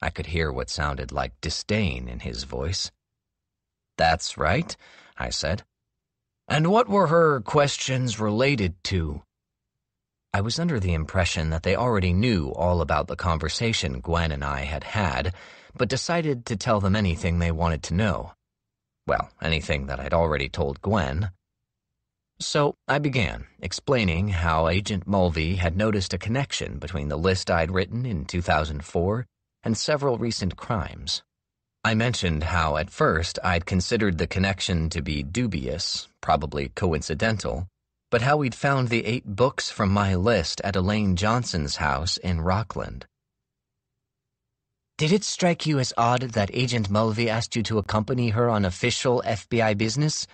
I could hear what sounded like disdain in his voice. "That's right," I said. "And what were her questions related to?" I was under the impression that they already knew all about the conversation Gwen and I had had, but decided to tell them anything they wanted to know. Well, anything that I'd already told Gwen. So I began, explaining how Agent Mulvey had noticed a connection between the list I'd written in 2004 and several recent crimes. I mentioned how at first I'd considered the connection to be dubious, probably coincidental, but how we'd found the 8 books from my list at Elaine Johnson's house in Rockland. "Did it strike you as odd that Agent Mulvey asked you to accompany her on official FBI business?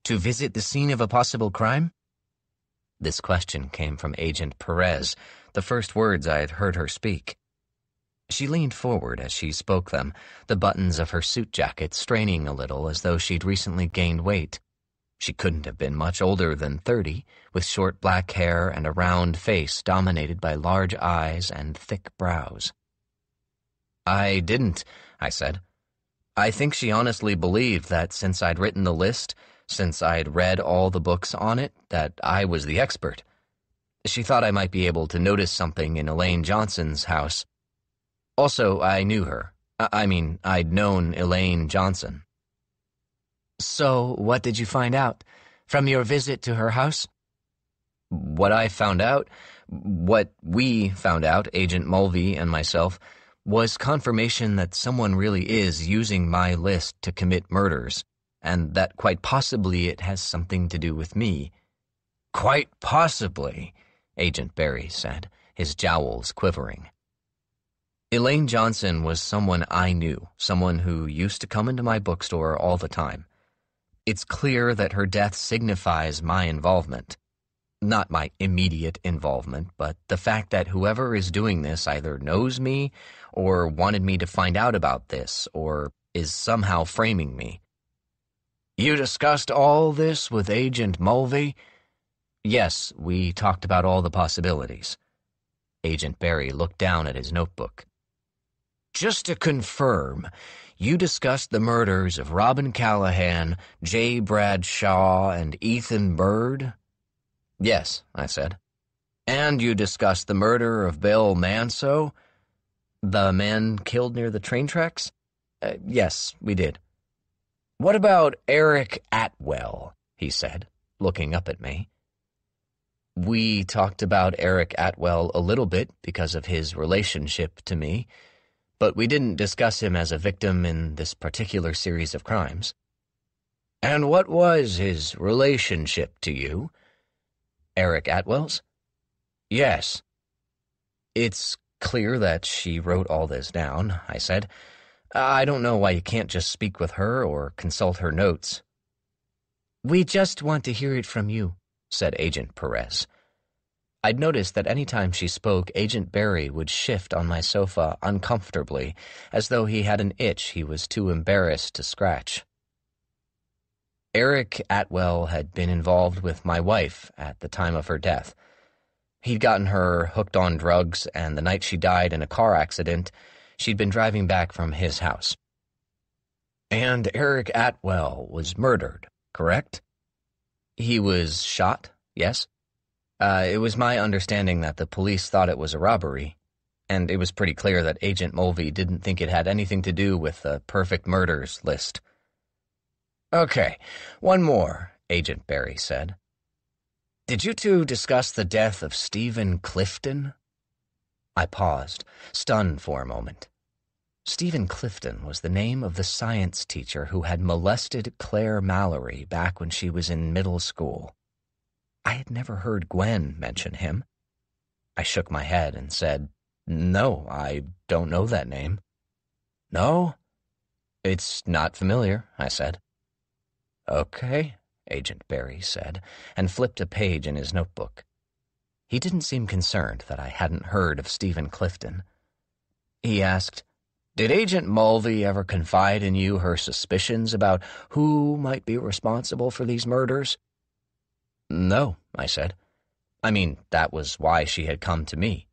To visit the scene of a possible crime?" This question came from Agent Perez, the first words I had heard her speak. She leaned forward as she spoke them, the buttons of her suit jacket straining a little as though she'd recently gained weight. She couldn't have been much older than 30, with short black hair and a round face dominated by large eyes and thick brows. "I didn't," I said. "I think she honestly believed that since I'd written the list, since I'd read all the books on it, that I was the expert. She thought I might be able to notice something in Elaine Johnson's house. Also, I knew her. I'd known Elaine Johnson." "So, what did you find out from your visit to her house?" What we found out, Agent Mulvey and myself, was confirmation that someone really is using my list to commit murders, and that quite possibly it has something to do with me. "Quite possibly," Agent Barry said, his jowls quivering. Elaine Johnson was someone I knew, someone who used to come into my bookstore all the time. It's clear that her death signifies my involvement. Not my immediate involvement, but the fact that whoever is doing this either knows me, or wanted me to find out about this, or is somehow framing me. "You discussed all this with Agent Mulvey?" "Yes, we talked about all the possibilities." Agent Barry looked down at his notebook. "Just to confirm, you discussed the murders of Robin Callahan, J. Bradshaw, and Ethan Bird?" "Yes," I said. "And you discussed the murder of Bill Manso?" "The man killed near the train tracks?" Yes, we did." "What about Eric Atwell?" he said, looking up at me. "We talked about Eric Atwell a little bit because of his relationship to me, but we didn't discuss him as a victim in this particular series of crimes." "And what was his relationship to you?" "Eric Atwell's?" "Yes." "It's clear that she wrote all this down," I said. "I don't know why you can't just speak with her or consult her notes." "We just want to hear it from you," said Agent Perez. I'd noticed that any time she spoke, Agent Barry would shift on my sofa uncomfortably, as though he had an itch he was too embarrassed to scratch. Eric Atwell had been involved with my wife at the time of her death. He'd gotten her hooked on drugs, and the night she died in a car accident, she'd been driving back from his house. And Eric Atwell was murdered, correct? He was shot, yes? It was my understanding that the police thought it was a robbery, and it was pretty clear that Agent Mulvey didn't think it had anything to do with the perfect murders list. Okay, one more, Agent Barry said. Did you two discuss the death of Stephen Clifton? I paused, stunned for a moment. Stephen Clifton was the name of the science teacher who had molested Claire Mallory back when she was in middle school. I had never heard Gwen mention him. I shook my head and said, No, I don't know that name. No? It's not familiar, I said. Okay, Agent Barry said, and flipped a page in his notebook. He didn't seem concerned that I hadn't heard of Stephen Clifton. He asked, Did Agent Mulvey ever confide in you her suspicions about who might be responsible for these murders? No, I said. I mean, that was why she had come to me.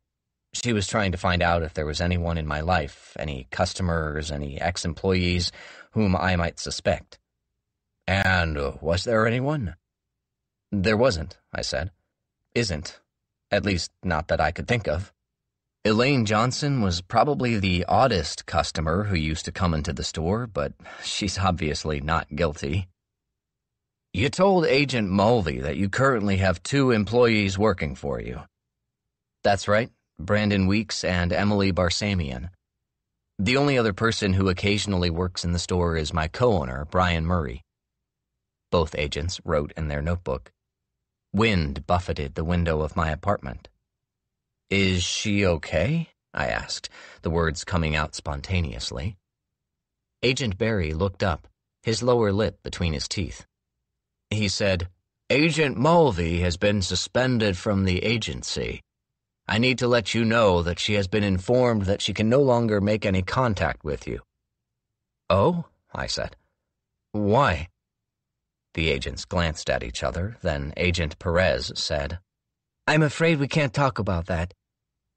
She was trying to find out if there was anyone in my life, any customers, any ex-employees, whom I might suspect. And was there anyone? There wasn't, I said. Isn't. At least, not that I could think of. Elaine Johnson was probably the oddest customer who used to come into the store, but she's obviously not guilty. You told Agent Mulvey that you currently have 2 employees working for you. That's right, Brandon Weeks and Emily Barsamian. The only other person who occasionally works in the store is my co-owner, Brian Murray. Both agents wrote in their notebook. Wind buffeted the window of my apartment. Is she okay? I asked, the words coming out spontaneously. Agent Barry looked up, his lower lip between his teeth. He said, Agent Mulvey has been suspended from the agency. I need to let you know that she has been informed that she can no longer make any contact with you. Oh, I said. Why? The agents glanced at each other, then Agent Perez said, I'm afraid we can't talk about that,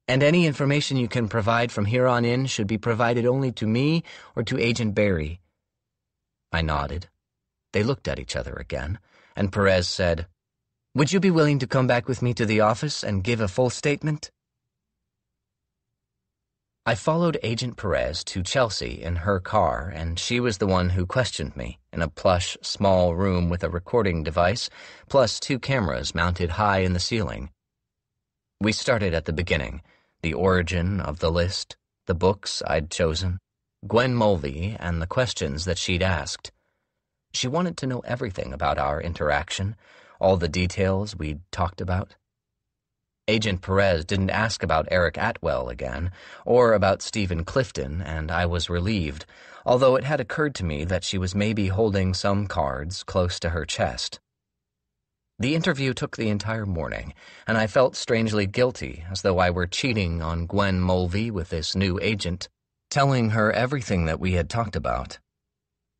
and any information you can provide from here on in should be provided only to me or to Agent Barry. I nodded. They looked at each other again, and Perez said, Would you be willing to come back with me to the office and give a full statement? I followed Agent Perez to Chelsea in her car, and she was the one who questioned me in a plush, small room with a recording device, plus 2 cameras mounted high in the ceiling. We started at the beginning, the origin of the list, the books I'd chosen, Gwen Mulvey, and the questions that she'd asked. She wanted to know everything about our interaction, all the details we'd talked about. Agent Perez didn't ask about Eric Atwell again, or about Stephen Clifton, and I was relieved, although it had occurred to me that she was maybe holding some cards close to her chest. The interview took the entire morning, and I felt strangely guilty, as though I were cheating on Gwen Mulvey with this new agent, telling her everything that we had talked about.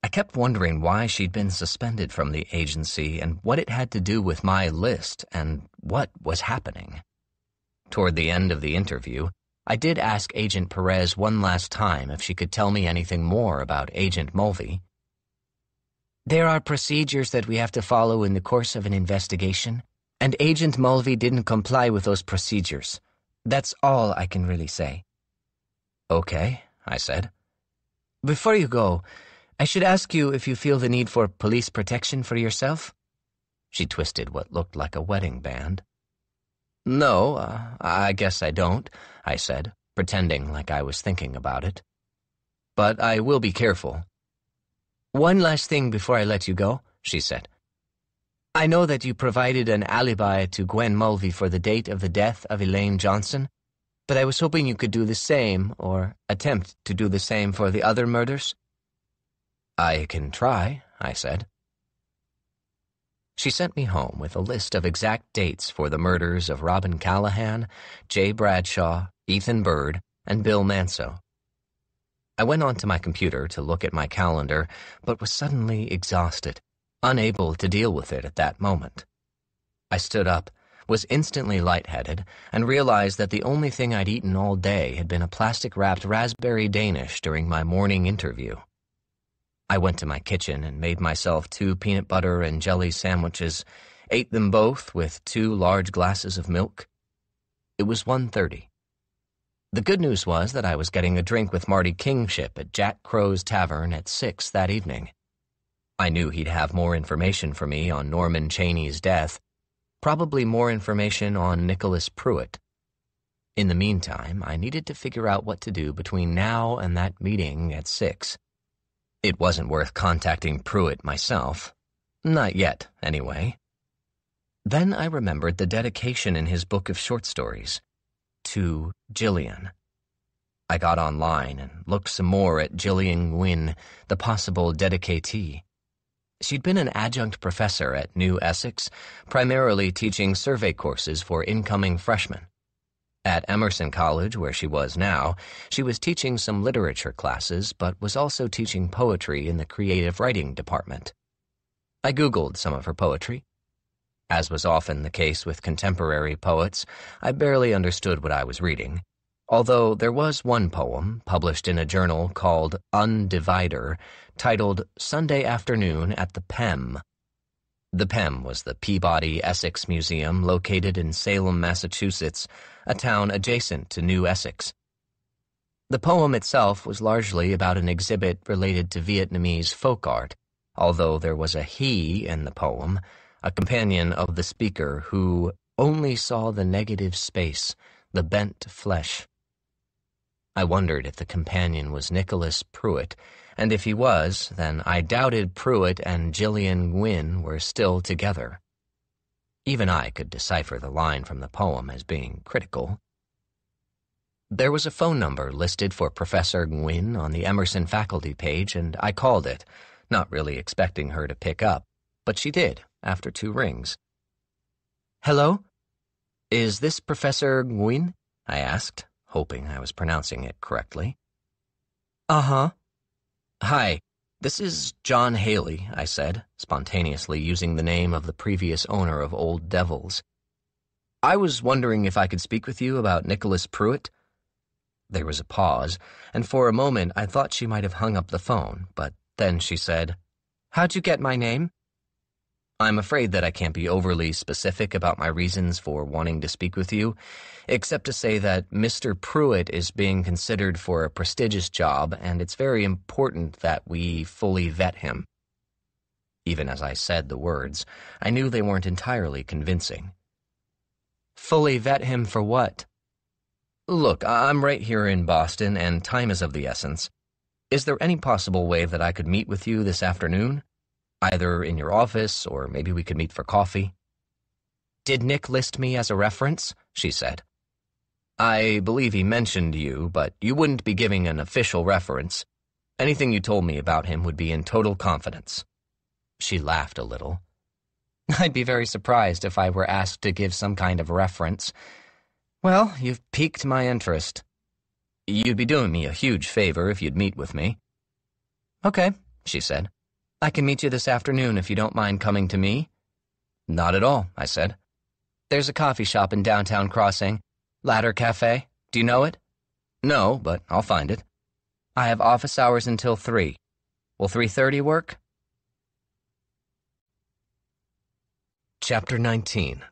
I kept wondering why she'd been suspended from the agency and what it had to do with my list and what was happening. Toward the end of the interview, I did ask Agent Perez one last time if she could tell me anything more about Agent Mulvey. There are procedures that we have to follow in the course of an investigation, and Agent Mulvey didn't comply with those procedures. That's all I can really say. Okay, I said. Before you go, I should ask you if you feel the need for police protection for yourself? She twisted what looked like a wedding band. No, I guess I don't, I said, pretending like I was thinking about it. But I will be careful. One last thing before I let you go, she said. I know that you provided an alibi to Gwen Mulvey for the date of the death of Elaine Johnson, but I was hoping you could do the same, or attempt to do the same for the other murders. I can try, I said. She sent me home with a list of exact dates for the murders of Robin Callahan, Jay Bradshaw, Ethan Bird, and Bill Manso. I went onto my computer to look at my calendar, but was suddenly exhausted, unable to deal with it at that moment. I stood up, was instantly lightheaded, and realized that the only thing I'd eaten all day had been a plastic-wrapped raspberry Danish during my morning interview. I went to my kitchen and made myself 2 peanut butter and jelly sandwiches, ate them both with 2 large glasses of milk. It was 1:30. The good news was that I was getting a drink with Marty Kingship at Jack Crow's Tavern at 6 that evening. I knew he'd have more information for me on Norman Chaney's death, probably more information on Nicholas Pruitt. In the meantime, I needed to figure out what to do between now and that meeting at 6. It wasn't worth contacting Pruitt myself. Not yet, anyway. Then I remembered the dedication in his book of short stories, to Gillian. I got online and looked some more at Gillian Gwynne, the possible dedicatee. She'd been an adjunct professor at New Essex, primarily teaching survey courses for incoming freshmen. At Emerson College, where she was now, she was teaching some literature classes, but was also teaching poetry in the creative writing department. I Googled some of her poetry. As was often the case with contemporary poets, I barely understood what I was reading, although there was one poem published in a journal called Undivider, titled Sunday Afternoon at the PEM. The PEM was the Peabody Essex Museum located in Salem, Massachusetts, a town adjacent to New Essex. The poem itself was largely about an exhibit related to Vietnamese folk art, although there was a he in the poem, a companion of the speaker who only saw the negative space, the bent flesh. I wondered if the companion was Nicholas Pruitt, and if he was, then I doubted Pruitt and Gillian Gwynne were still together. Even I could decipher the line from the poem as being critical. There was a phone number listed for Professor Gwynne on the Emerson faculty page, and I called it, not really expecting her to pick up, but she did, after 2 rings. "Hello? Is this Professor Gwynne?" I asked, hoping I was pronouncing it correctly. "Uh-huh." "Hi, this is John Haley," I said, spontaneously using the name of the previous owner of Old Devils. "I was wondering if I could speak with you about Nicholas Pruitt." There was a pause, and for a moment I thought she might have hung up the phone, but then she said, "How'd you get my name?" "I'm afraid that I can't be overly specific about my reasons for wanting to speak with you, except to say that Mr. Pruitt is being considered for a prestigious job, and it's very important that we fully vet him." Even as I said the words, I knew they weren't entirely convincing. "Fully vet him for what?" "Look, I'm right here in Boston, and time is of the essence. Is there any possible way that I could meet with you this afternoon? Either in your office, or maybe we could meet for coffee." "Did Nick list me as a reference?" she said. "I believe he mentioned you, but you wouldn't be giving an official reference. Anything you told me about him would be in total confidence." She laughed a little. "I'd be very surprised if I were asked to give some kind of reference. Well, you've piqued my interest." "You'd be doing me a huge favor if you'd meet with me." "Okay," she said. "I can meet you this afternoon if you don't mind coming to me." "Not at all," I said. "There's a coffee shop in downtown Crossing, Ladder Cafe. Do you know it?" "No, but I'll find it." "I have office hours until 3. Will 3:30 work?" Chapter 19.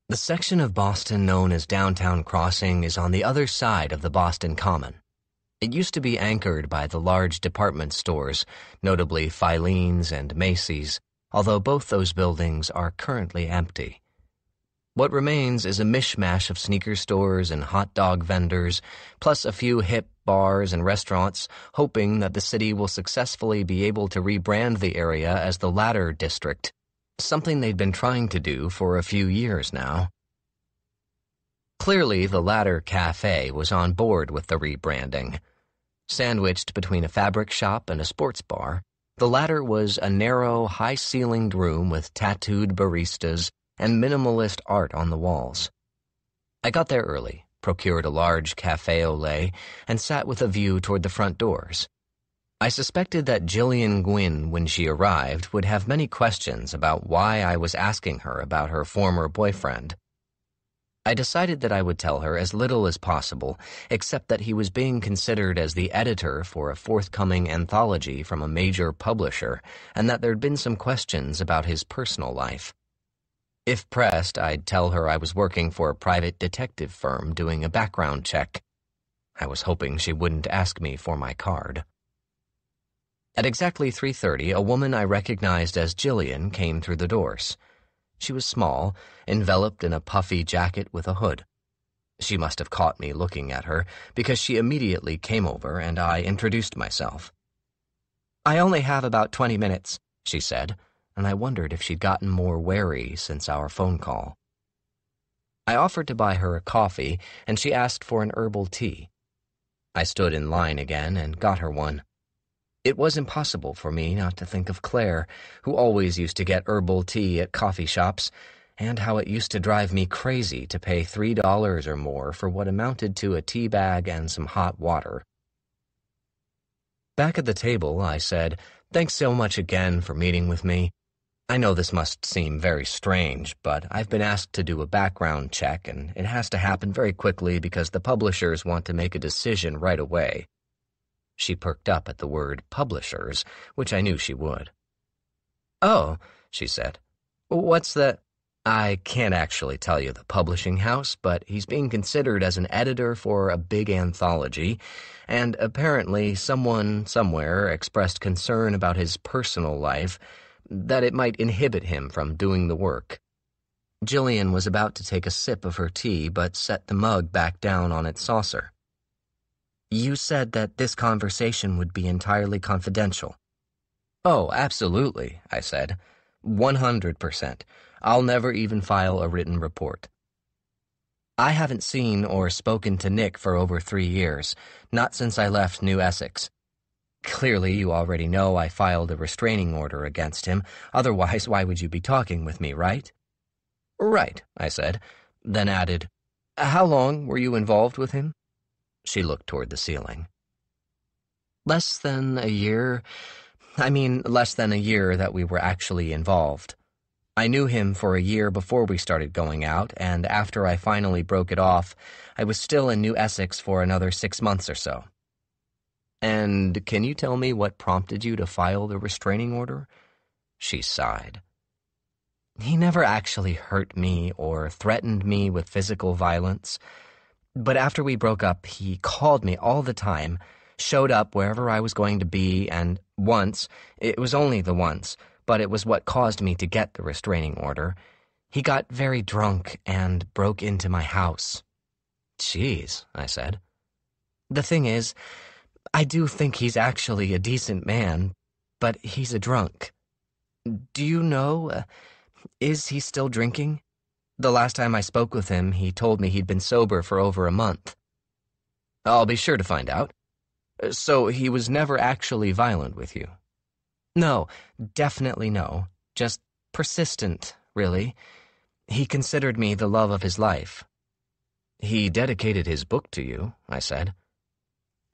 The section of Boston known as Downtown Crossing is on the other side of the Boston Common. It used to be anchored by the large department stores, notably Filene's and Macy's, although both those buildings are currently empty. What remains is a mishmash of sneaker stores and hot dog vendors, plus a few hip bars and restaurants, hoping that the city will successfully be able to rebrand the area as the Ladder District, something they'd been trying to do for a few years now. Clearly, the Ladder Cafe was on board with the rebranding. Sandwiched between a fabric shop and a sports bar, the Ladder was a narrow, high-ceilinged room with tattooed baristas and minimalist art on the walls. I got there early, procured a large café au lait, and sat with a view toward the front doors. I suspected that Gillian Gwynne, when she arrived, would have many questions about why I was asking her about her former boyfriend. I decided that I would tell her as little as possible, except that he was being considered as the editor for a forthcoming anthology from a major publisher, and that there'd been some questions about his personal life. If pressed, I'd tell her I was working for a private detective firm doing a background check. I was hoping she wouldn't ask me for my card. At exactly 3:30, a woman I recognized as Jillian came through the doors. She was small, enveloped in a puffy jacket with a hood. She must have caught me looking at her, because she immediately came over and I introduced myself. "I only have about 20 minutes," she said, and I wondered if she'd gotten more wary since our phone call. I offered to buy her a coffee, and she asked for an herbal tea. I stood in line again and got her one. It was impossible for me not to think of Claire, who always used to get herbal tea at coffee shops, and how it used to drive me crazy to pay $3 or more for what amounted to a tea bag and some hot water. Back at the table, I said, "Thanks so much again for meeting with me. I know this must seem very strange, but I've been asked to do a background check, and it has to happen very quickly because the publishers want to make a decision right away." She perked up at the word publishers, which I knew she would. "Oh," she said. "What's the—" "I can't actually tell you the publishing house, but he's being considered as an editor for a big anthology, and apparently someone somewhere expressed concern about his personal life, that it might inhibit him from doing the work." Jillian was about to take a sip of her tea, but set the mug back down on its saucer. "You said that this conversation would be entirely confidential." "Oh, absolutely," I said. 100%. I'll never even file a written report. "I haven't seen or spoken to Nick for over 3 years, not since I left New Essex. Clearly, you already know I filed a restraining order against him, otherwise why would you be talking with me, right?" "Right," I said, then added, "How long were you involved with him?" She looked toward the ceiling. Less than a year that we were actually involved. I knew him for a year before we started going out, and after I finally broke it off, I was still in New Essex for another 6 months or so." "And can you tell me what prompted you to file the restraining order?" She sighed. "He never actually hurt me or threatened me with physical violence. But after we broke up, he called me all the time, showed up wherever I was going to be, and once, it was only the once, but it was what caused me to get the restraining order, he got very drunk and broke into my house." "Jeez," I said. "The thing is, I do think he's actually a decent man, but he's a drunk. Do you know, is he still drinking? The last time I spoke with him, he told me he'd been sober for over a month." "I'll be sure to find out. So he was never actually violent with you?" "No, definitely no. Just persistent, really. He considered me the love of his life." "He dedicated his book to you," I said.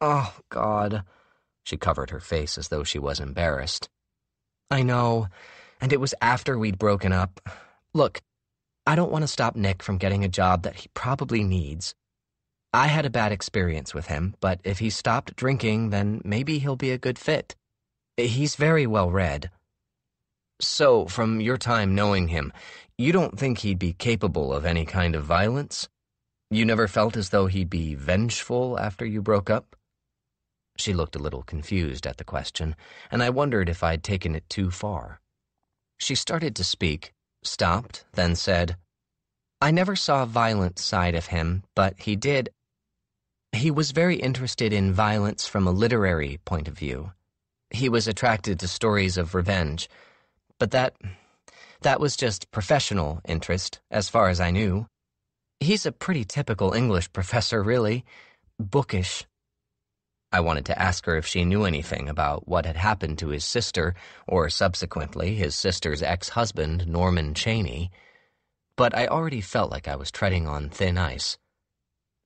"Oh, God." She covered her face as though she was embarrassed. "I know, and it was after we'd broken up. Look, I don't want to stop Nick from getting a job that he probably needs. I had a bad experience with him, but if he stopped drinking, then maybe he'll be a good fit. He's very well read." "So, from your time knowing him, you don't think he'd be capable of any kind of violence? You never felt as though he'd be vengeful after you broke up?" She looked a little confused at the question, and I wondered if I'd taken it too far. She started to speak, stopped, then said, "I never saw a violent side of him, but he did. He was very interested in violence from a literary point of view. He was attracted to stories of revenge, but that was just professional interest, as far as I knew. He's a pretty typical English professor, really. Bookish." I wanted to ask her if she knew anything about what had happened to his sister, or subsequently his sister's ex-husband, Norman Chaney, but I already felt like I was treading on thin ice.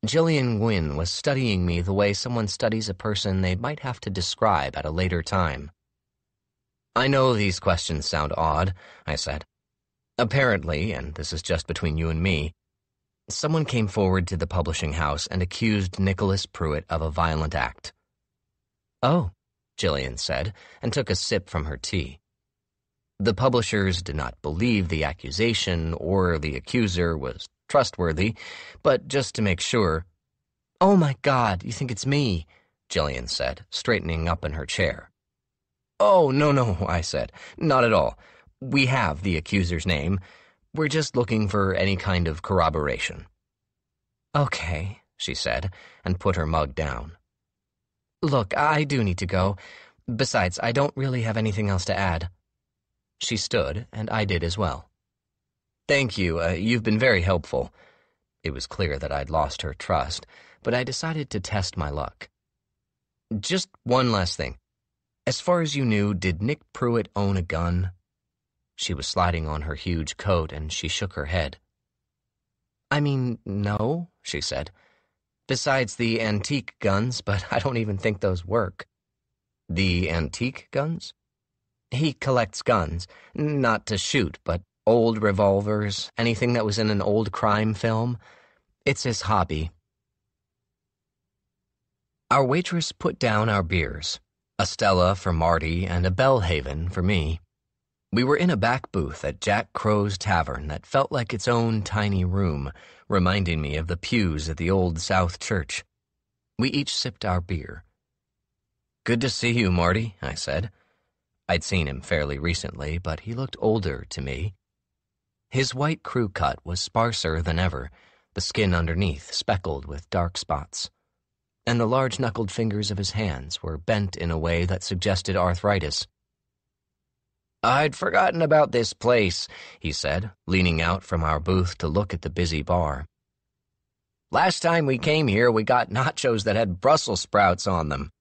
Gillian Gwynne was studying me the way someone studies a person they might have to describe at a later time. "I know these questions sound odd," I said. "Apparently, and this is just between you and me, Someone came forward to the publishing house and accused Nicholas Pruitt of a violent act. "Oh," Gillian said, and took a sip from her tea. The publishers did not believe the accusation or the accuser was trustworthy, but just to make sure, "Oh my God, you think it's me," Gillian said, straightening up in her chair. "Oh, no," I said. "Not at all. We have the accuser's name. We're just looking for any kind of corroboration." "Okay," she said, and put her mug down. "Look, I do need to go. Besides, I don't really have anything else to add." She stood, and I did as well. "Thank you. You've been very helpful." It was clear that I'd lost her trust, but I decided to test my luck. "Just one last thing. As far as you knew, did Nick Pruitt own a gun?" She was sliding on her huge coat, and she shook her head. "I mean, no," she said. "Besides the antique guns, but I don't even think those work." "The antique guns?" "He collects guns, not to shoot, but old revolvers, anything that was in an old crime film. It's his hobby." Our waitress put down our beers, a Stella for Marty and a Bellhaven for me. We were in a back booth at Jack Crow's Tavern that felt like its own tiny room, reminding me of the pews at the old South Church. We each sipped our beer. "Good to see you, Marty," I said. I'd seen him fairly recently, but he looked older to me. His white crew cut was sparser than ever, the skin underneath speckled with dark spots. And the large-knuckled fingers of his hands were bent in a way that suggested arthritis. "I'd forgotten about this place," he said, leaning out from our booth to look at the busy bar. "Last time we came here, we got nachos that had Brussels sprouts on them."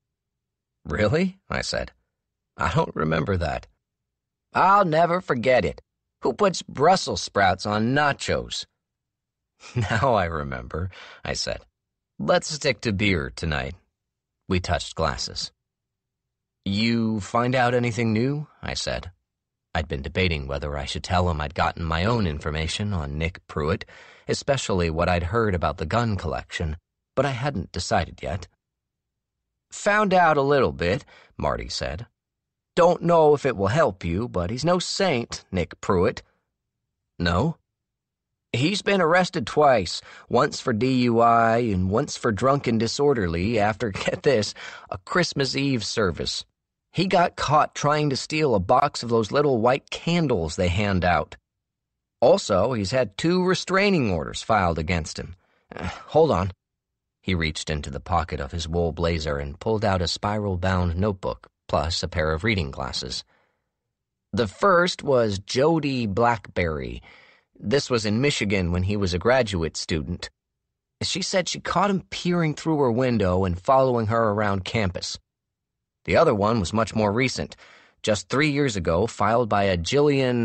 "Really?" I said. "I don't remember that." "I'll never forget it. Who puts Brussels sprouts on nachos?" "Now I remember," I said. "Let's stick to beer tonight." We touched glasses. "You find out anything new?" I said. I'd been debating whether I should tell him I'd gotten my own information on Nick Pruitt, especially what I'd heard about the gun collection, but I hadn't decided yet. "Found out a little bit," Marty said. "Don't know if it will help you, but he's no saint, Nick Pruitt." "No?" "He's been arrested twice, once for DUI and once for drunken disorderly after, get this, a Christmas Eve service. He got caught trying to steal a box of those little white candles they hand out. Also, he's had 2 restraining orders filed against him. Hold on." He reached into the pocket of his wool blazer and pulled out a spiral-bound notebook, plus a pair of reading glasses. "The first was Jody Blackberry. This was in Michigan when he was a graduate student. She said she caught him peering through her window and following her around campus. The other one was much more recent, just 3 years ago, filed by a Gillian,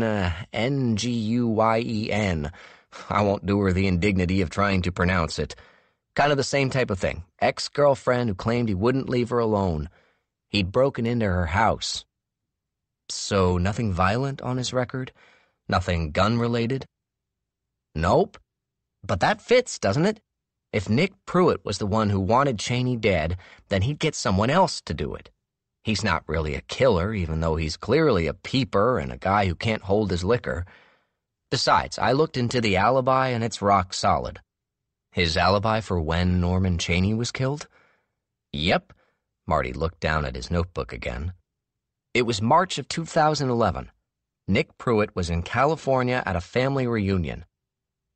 Nguyen. I won't do her the indignity of trying to pronounce it. Kind of the same type of thing. Ex-girlfriend who claimed he wouldn't leave her alone. He'd broken into her house." "So nothing violent on his record? Nothing gun-related?" "Nope. But that fits, doesn't it? If Nick Pruitt was the one who wanted Cheney dead, then he'd get someone else to do it. He's not really a killer, even though he's clearly a peeper and a guy who can't hold his liquor. Besides, I looked into the alibi and it's rock solid." "His alibi for when Norman Cheney was killed?" "Yep." Marty looked down at his notebook again. "It was March of 2011. Nick Pruitt was in California at a family reunion.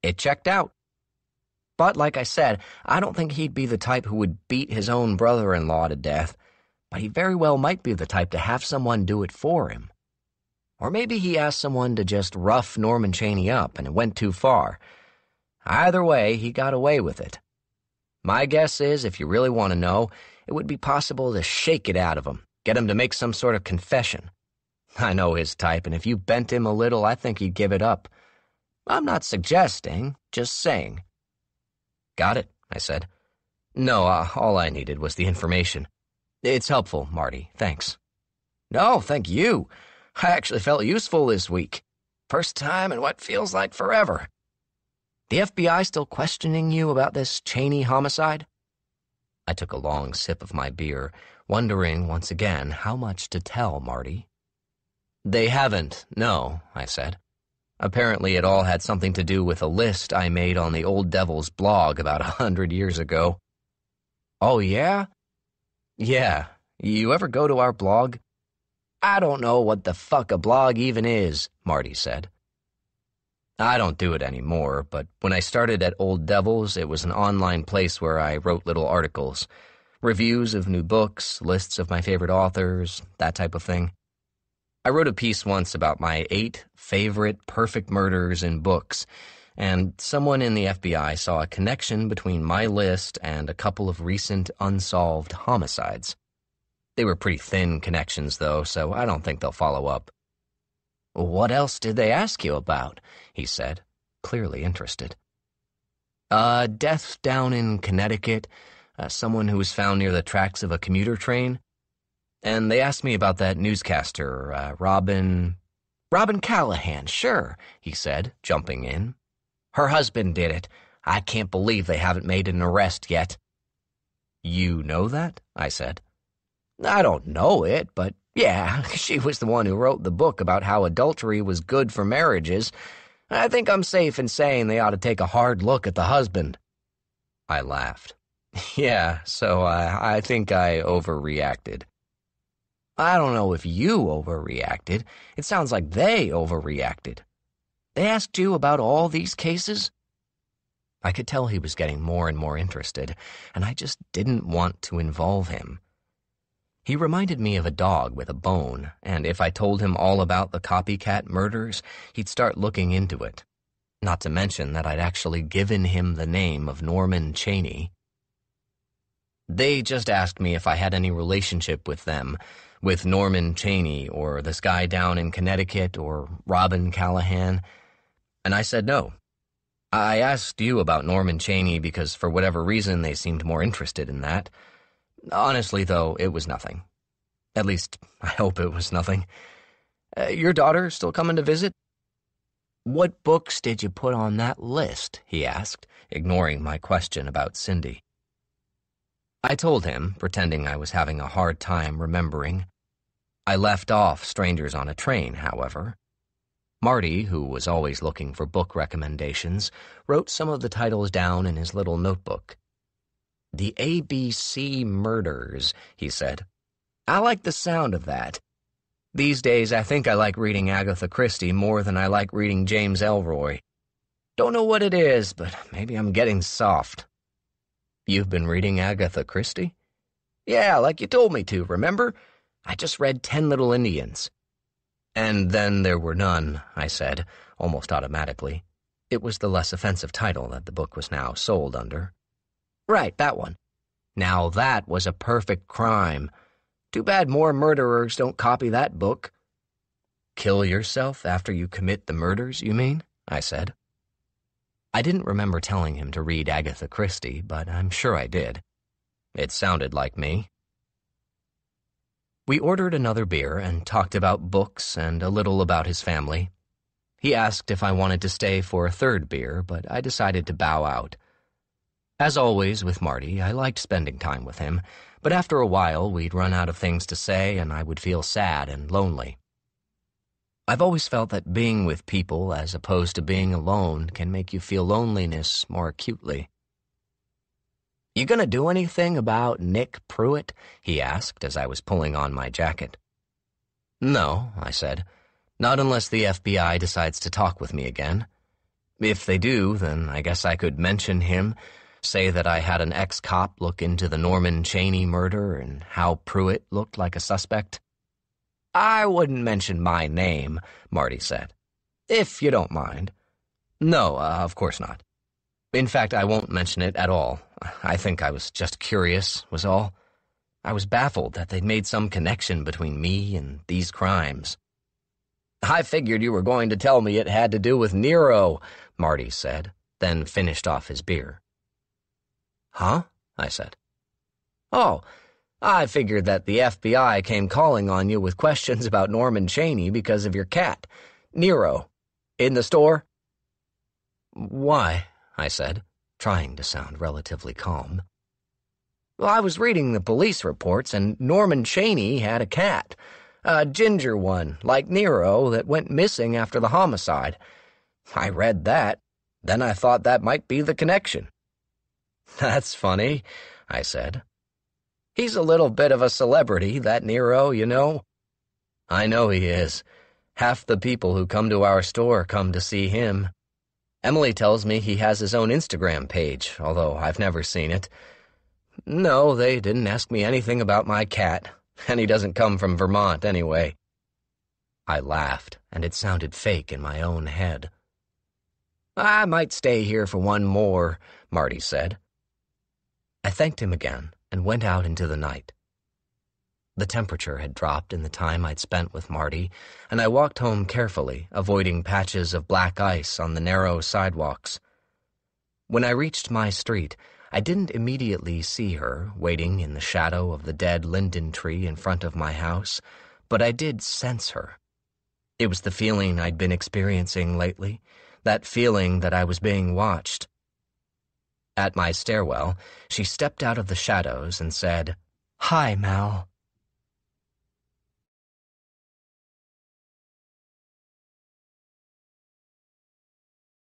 It checked out. But like I said, I don't think he'd be the type who would beat his own brother-in-law to death, but he very well might be the type to have someone do it for him. Or maybe he asked someone to just rough Norman Cheney up and it went too far. Either way, he got away with it. My guess is, if you really want to know, it would be possible to shake it out of him, get him to make some sort of confession. I know his type, and if you bent him a little, I think he'd give it up. I'm not suggesting, just saying." "Got it," I said. "No, all I needed was the information. It's helpful, Marty, thanks." "No, thank you. I actually felt useful this week. First time in what feels like forever." The FBI still questioning you about this Cheney homicide?" I took a long sip of my beer, wondering once again how much to tell Marty. "They haven't, no," I said. "Apparently it all had something to do with a list I made on the Old Devil's blog about 100 years ago." "Oh, yeah?" "Yeah. You ever go to our blog?" "I don't know what the fuck a blog even is," Marty said. "I don't do it anymore, but when I started at Old Devil's, it was an online place where I wrote little articles. Reviews of new books, lists of my favorite authors, that type of thing. I wrote a piece once about my 8 favorite perfect murders in books, and someone in the FBI saw a connection between my list and a couple of recent unsolved homicides. They were pretty thin connections, though, so I don't think they'll follow up." "What else did they ask you about?" he said, clearly interested. Death down in Connecticut, someone who was found near the tracks of a commuter train. And they asked me about that newscaster, Robin Callahan, sure," he said, jumping in. "Her husband did it. I can't believe they haven't made an arrest yet." "You know that?" I said. "I don't know it, but yeah, she was the one who wrote the book about how adultery was good for marriages. I think I'm safe in saying they ought to take a hard look at the husband." I laughed. "Yeah, so I think I overreacted." "I don't know if you overreacted. It sounds like they overreacted. They asked you about all these cases?" I could tell he was getting more and more interested, and I just didn't want to involve him. He reminded me of a dog with a bone, and if I told him all about the copycat murders, he'd start looking into it. Not to mention that I'd actually given him the name of Norman Cheney. "They just asked me if I had any relationship with them, with Norman Cheney or this guy down in Connecticut or Robin Callahan, and I said no. I asked you about Norman Cheney because for whatever reason they seemed more interested in that. Honestly, though, it was nothing. At least, I hope it was nothing. Your daughter still coming to visit?" "What books did you put on that list?" he asked, ignoring my question about Cindy. I told him, pretending I was having a hard time remembering. I left off Strangers on a Train, however. Marty, who was always looking for book recommendations, wrote some of the titles down in his little notebook. "The ABC Murders," he said. "I like the sound of that. These days I think I like reading Agatha Christie more than I like reading James Ellroy. Don't know what it is, but maybe I'm getting soft." "You've been reading Agatha Christie?" "Yeah, like you told me to, remember? I just read 10 Little Indians." "And then there were none," I said, almost automatically. It was the less offensive title that the book was now sold under. "Right, that one. Now that was a perfect crime. Too bad more murderers don't copy that book." "Kill yourself after you commit the murders, you mean?" I said. I didn't remember telling him to read Agatha Christie, but I'm sure I did. It sounded like me. We ordered another beer and talked about books and a little about his family. He asked if I wanted to stay for a third beer, but I decided to bow out. As always with Marty, I liked spending time with him, but after a while we'd run out of things to say and I would feel sad and lonely. I've always felt that being with people as opposed to being alone can make you feel loneliness more acutely. "You gonna do anything about Nick Pruitt?" he asked as I was pulling on my jacket. "No," I said. "Not unless the FBI decides to talk with me again. If they do, then I guess I could mention him, say that I had an ex-cop look into the Norman Cheney murder and how Pruitt looked like a suspect." "I wouldn't mention my name," Marty said. "If you don't mind." "No, of course not. In fact, I won't mention it at all. I think I was just curious, was all. I was baffled that they'd made some connection between me and these crimes." "I figured you were going to tell me it had to do with Nero," Marty said, then finished off his beer. "Huh?" I said. "Oh, I figured that the FBI came calling on you with questions about Norman Cheney because of your cat, Nero, in the store." "Why?" I said, trying to sound relatively calm. Well, I was reading the police reports, and Norman Chaney had a cat. A ginger one, like Nero, that went missing after the homicide. I read that. Then I thought that might be the connection. That's funny, I said. He's a little bit of a celebrity, that Nero, you know. I know he is. Half the people who come to our store come to see him. Emily tells me he has his own Instagram page, although I've never seen it. No, they didn't ask me anything about my cat, and he doesn't come from Vermont anyway. I laughed, and it sounded fake in my own head. I might stay here for one more, Marty said. I thanked him again and went out into the night. The temperature had dropped in the time I'd spent with Marty, and I walked home carefully, avoiding patches of black ice on the narrow sidewalks. When I reached my street, I didn't immediately see her waiting in the shadow of the dead linden tree in front of my house, but I did sense her. It was the feeling I'd been experiencing lately, that feeling that I was being watched. At my stairwell, she stepped out of the shadows and said, "Hi, Mal."